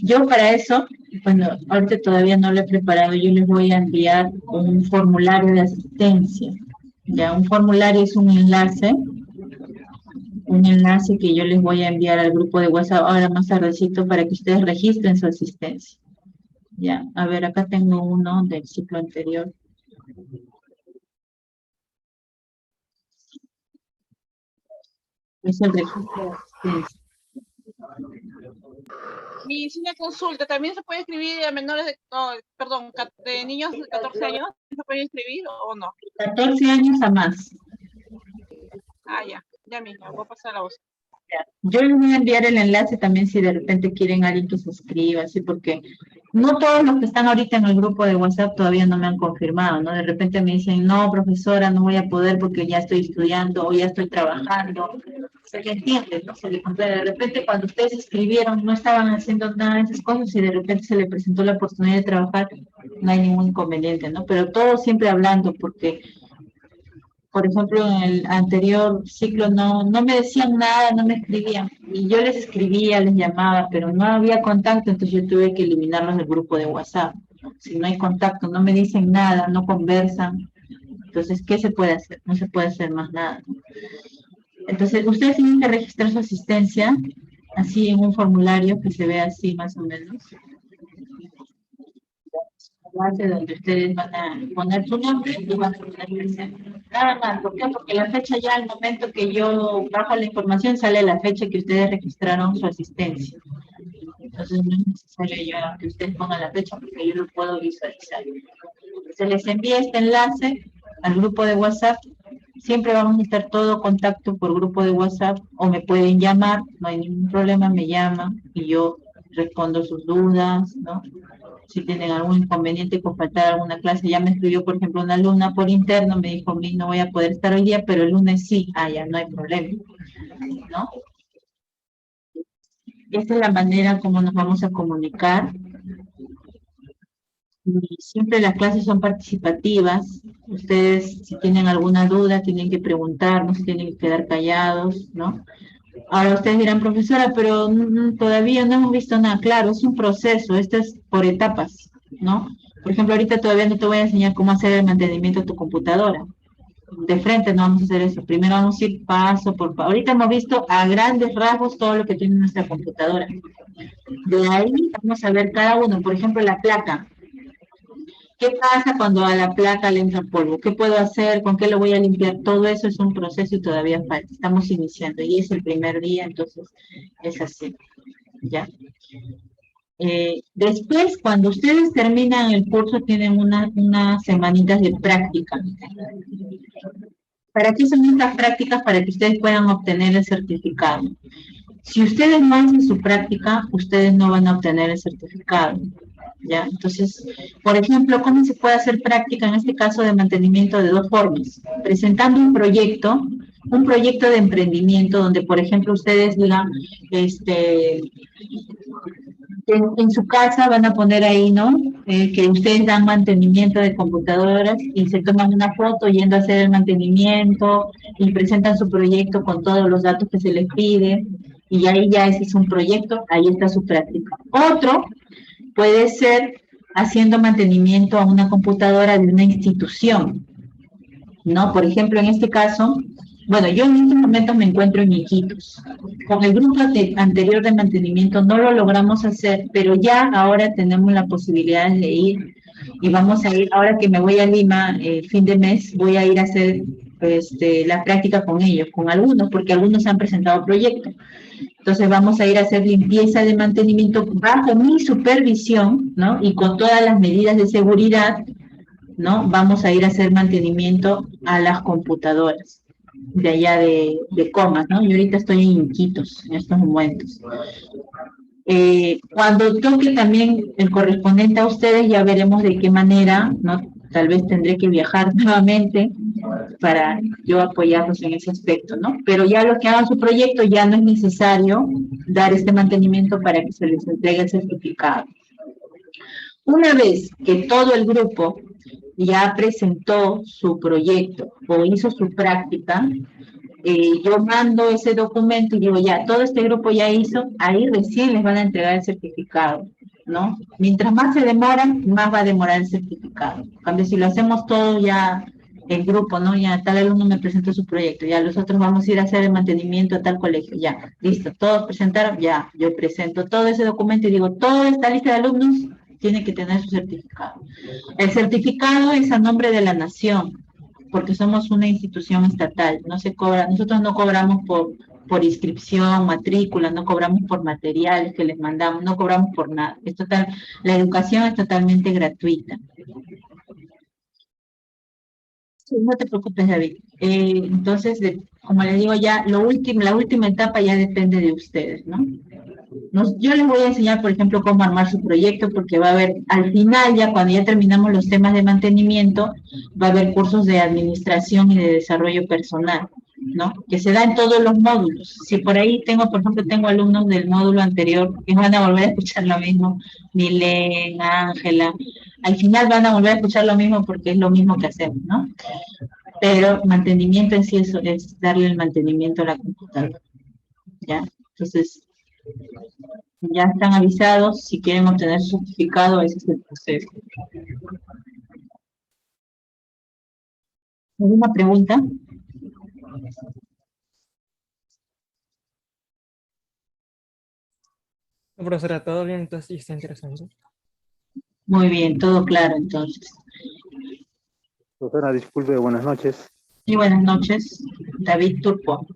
Yo para eso, bueno, ahorita todavía no lo he preparado, yo les voy a enviar un formulario de asistencia. Ya, un formulario es un enlace que yo les voy a enviar al grupo de WhatsApp ahora más tardecito para que ustedes registren su asistencia. Ya, a ver, acá tengo uno del ciclo anterior. Es el registro de asistencia. Y si una consulta, ¿también se puede escribir a menores de, no, perdón, de niños de 14 años? ¿Se puede escribir o no? 14 años a más. Ah, ya mismo, voy a pasar la voz. Yo les voy a enviar el enlace también si de repente quieren alguien que se escriba, así porque no todos los que están ahorita en el grupo de WhatsApp todavía no me han confirmado, ¿no? De repente me dicen, no, profesora, no voy a poder porque ya estoy estudiando o ya estoy trabajando. Se le entiende, ¿no? Se le comprende. De repente cuando ustedes escribieron no estaban haciendo nada de esas cosas y de repente se le presentó la oportunidad de trabajar, no hay ningún inconveniente, ¿no? Pero todos siempre hablando porque... Por ejemplo, en el anterior ciclo no me decían nada, no me escribían. Y yo les escribía, les llamaba, pero no había contacto, entonces yo tuve que eliminarlos del grupo de WhatsApp. Si no hay contacto, no me dicen nada, no conversan. Entonces, ¿qué se puede hacer? No se puede hacer más nada. Entonces, ustedes tienen que registrar su asistencia, así en un formulario que se vea así más o menos. Base donde ustedes van a poner su nombre y van a poner presente. Nada más, ¿por qué? Porque la fecha ya al momento que yo bajo la información sale la fecha que ustedes registraron su asistencia. Entonces no es necesario ya que ustedes pongan la fecha porque yo lo puedo visualizar. Se les envía este enlace al grupo de WhatsApp. Siempre vamos a estar todo contacto por grupo de WhatsApp o me pueden llamar, no hay ningún problema, me llaman y yo respondo sus dudas, ¿no? Si tienen algún inconveniente con faltar alguna clase, ya me escribió, por ejemplo, una alumna por interno, me dijo, no voy a poder estar hoy día, pero el lunes sí, ya no hay problema, ¿no? Esta es la manera como nos vamos a comunicar. Y siempre las clases son participativas, ustedes si tienen alguna duda tienen que preguntar, no se tienen que quedar callados, ¿no? Ahora ustedes dirán, profesora, pero todavía no hemos visto nada. Claro, es un proceso, esto es por etapas, ¿no? Por ejemplo, ahorita todavía no te voy a enseñar cómo hacer el mantenimiento de tu computadora. De frente no vamos a hacer eso. Primero vamos a ir paso por paso. Ahorita hemos visto a grandes rasgos todo lo que tiene nuestra computadora. De ahí vamos a ver cada uno. Por ejemplo, la placa. ¿Qué pasa cuando a la placa le entra polvo? ¿Qué puedo hacer? ¿Con qué lo voy a limpiar? Todo eso es un proceso y todavía falta. Estamos iniciando y es el primer día, entonces es así. ¿Ya? Después, cuando ustedes terminan el curso, tienen unas semanitas de práctica. ¿Para qué son estas prácticas? Para que ustedes puedan obtener el certificado. Si ustedes no hacen su práctica, ustedes no van a obtener el certificado. ¿Ya? Entonces, por ejemplo, ¿cómo se puede hacer práctica en este caso de mantenimiento? De dos formas. Presentando un proyecto de emprendimiento donde, por ejemplo, ustedes digan, en su casa van a poner ahí, ¿no? Que ustedes dan mantenimiento de computadoras y se toman una foto yendo a hacer el mantenimiento y presentan su proyecto con todos los datos que se les pide y ahí ya ese es un proyecto, ahí está su práctica. Otro puede ser haciendo mantenimiento a una computadora de una institución, ¿no? Por ejemplo, en este caso, bueno, yo en estos momentos me encuentro en Iquitos. Con el grupo anterior de mantenimiento no lo logramos hacer, pero ya ahora tenemos la posibilidad de ir y vamos a ir, ahora que me voy a Lima, fin de mes, voy a ir a hacer la práctica con ellos, con algunos, porque algunos han presentado proyectos. Entonces vamos a ir a hacer limpieza de mantenimiento bajo mi supervisión, ¿no? Y con todas las medidas de seguridad, ¿no? Vamos a ir a hacer mantenimiento a las computadoras de allá de Comas, ¿no? Yo ahorita estoy en Iquitos en estos momentos. Cuando toque también el correspondiente a ustedes, ya veremos de qué manera, ¿no? Tal vez tendré que viajar nuevamente para yo apoyarlos en ese aspecto, ¿no? Pero ya los que hagan su proyecto ya no es necesario dar este mantenimiento para que se les entregue el certificado. Una vez que todo el grupo ya presentó su proyecto o hizo su práctica, yo mando ese documento y digo, ya, todo este grupo ya hizo, ahí recién les van a entregar el certificado, ¿no? Mientras más se demoran, más va a demorar el certificado. En cambio, si lo hacemos todo ya, el grupo, ¿no? Ya tal alumno me presentó su proyecto, ya los otros vamos a ir a hacer el mantenimiento a tal colegio, ya, listo, todos presentaron, ya, yo presento todo ese documento y digo, toda esta lista de alumnos tiene que tener su certificado. El certificado es a nombre de la nación, porque somos una institución estatal, no se cobra, nosotros no cobramos por inscripción, matrícula, no cobramos por materiales que les mandamos, no cobramos por nada. Es total, la educación es totalmente gratuita. Sí, no te preocupes, David. Entonces, como les digo ya, la última etapa ya depende de ustedes, ¿no? Yo les voy a enseñar, por ejemplo, cómo armar su proyecto, porque va a haber, al final, ya cuando ya terminamos los temas de mantenimiento, va a haber cursos de administración y de desarrollo personal, ¿no? Que se da en todos los módulos. Si por ahí por ejemplo, tengo alumnos del módulo anterior que van a volver a escuchar lo mismo, Milén, Ángela, al final van a volver a escuchar lo mismo porque es lo mismo que hacemos, ¿no? Pero mantenimiento en sí es darle el mantenimiento a la computadora, ¿ya? Entonces, ya están avisados, si quieren obtener su certificado, ese es el proceso. ¿Alguna pregunta? No, profesora, todo bien, entonces sí está interesante. Muy bien, todo claro entonces. Profesora, disculpe, buenas noches. Y buenas noches, David Turpo.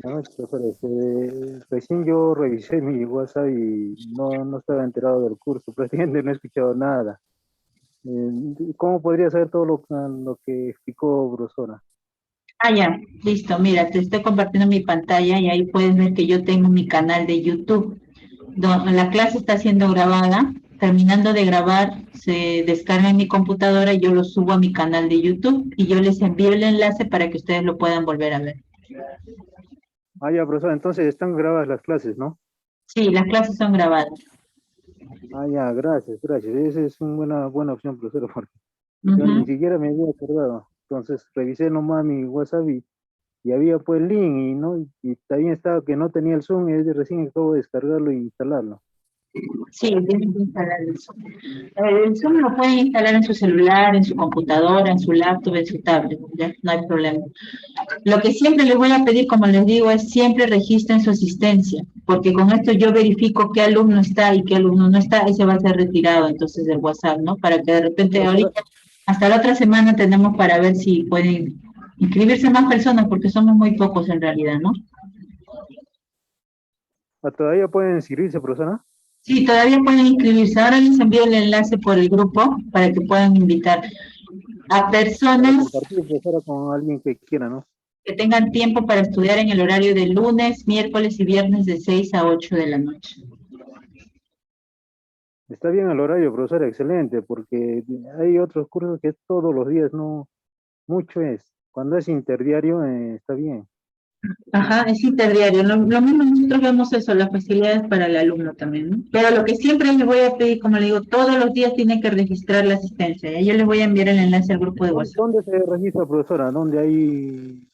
Buenas noches, profesora. Recién yo revisé mi WhatsApp y no estaba enterado del curso, prácticamente no he escuchado nada. ¿Cómo podría saber todo lo que explicó, profesora? Ah, ya, listo, mira, te estoy compartiendo mi pantalla y ahí puedes ver que yo tengo mi canal de YouTube. La clase está siendo grabada, terminando de grabar, se descarga en mi computadora y yo lo subo a mi canal de YouTube y yo les envío el enlace para que ustedes lo puedan volver a ver. Ah, ya, profesora, entonces están grabadas las clases, ¿no? Sí, las clases son grabadas. Ah, ya, gracias. Esa es una buena opción, profesora, porque yo ni siquiera me había acordado. Entonces revisé nomás mi WhatsApp y había pues el link y también estaba que no tenía el Zoom y recién acabo de descargarlo e instalarlo. Sí, tienen que instalar el Zoom. El Zoom lo pueden instalar en su celular, en su computadora, en su laptop, en su tablet, ¿ya? No hay problema. Lo que siempre les voy a pedir, como les digo, es siempre registren su asistencia, porque con esto yo verifico qué alumno está y qué alumno no está, ese va a ser retirado entonces del WhatsApp, ¿no? Para que de repente ahorita, hasta la otra semana tenemos para ver si pueden inscribirse más personas, porque somos muy pocos en realidad, ¿no? ¿Todavía pueden inscribirse, profesora? Sí, todavía pueden inscribirse. Ahora les envío el enlace por el grupo para que puedan invitar a personas Compartir, profesora, con alguien que quiera, ¿no? que tengan tiempo para estudiar en el horario de lunes, miércoles y viernes de 6 a 8 de la noche. Está bien el horario, profesora, excelente, porque hay otros cursos que es todos los días, no, mucho es. Cuando es interdiario, está bien. Ajá, es interdiario. Lo mismo nosotros vemos eso, las facilidades para el alumno también, ¿no? Pero lo que siempre les voy a pedir, como le digo, todos los días tienen que registrar la asistencia. Y yo les voy a enviar el enlace al grupo de WhatsApp. ¿Dónde se registra, profesora? ¿Dónde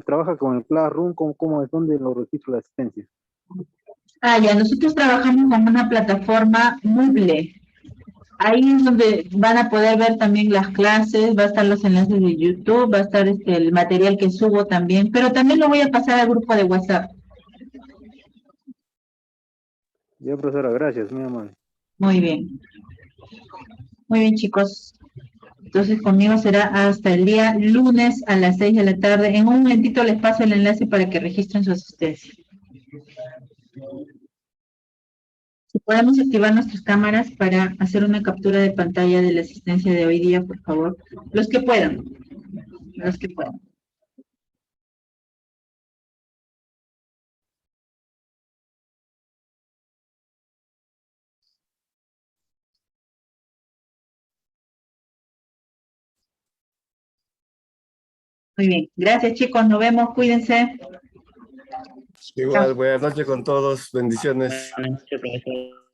trabaja con el Classroom? ¿Cómo es? ¿Dónde lo registra la asistencia? Ah, ya, nosotros trabajamos con una plataforma Moodle. Ahí es donde van a poder ver también las clases, va a estar los enlaces de YouTube, va a estar el material que subo también, pero también lo voy a pasar al grupo de WhatsApp. Ya, profesora, gracias, muy amable. Muy bien. Muy bien, chicos. Entonces conmigo será hasta el día lunes a las 6 de la tarde. En un momentito les paso el enlace para que registren su asistencia. Si podemos activar nuestras cámaras para hacer una captura de pantalla de la asistencia de hoy día, por favor. Los que puedan. Los que puedan. Muy bien. Gracias, chicos. Nos vemos. Cuídense. Igual, buenas noches con todos. Bendiciones. Buenas noches, profesor.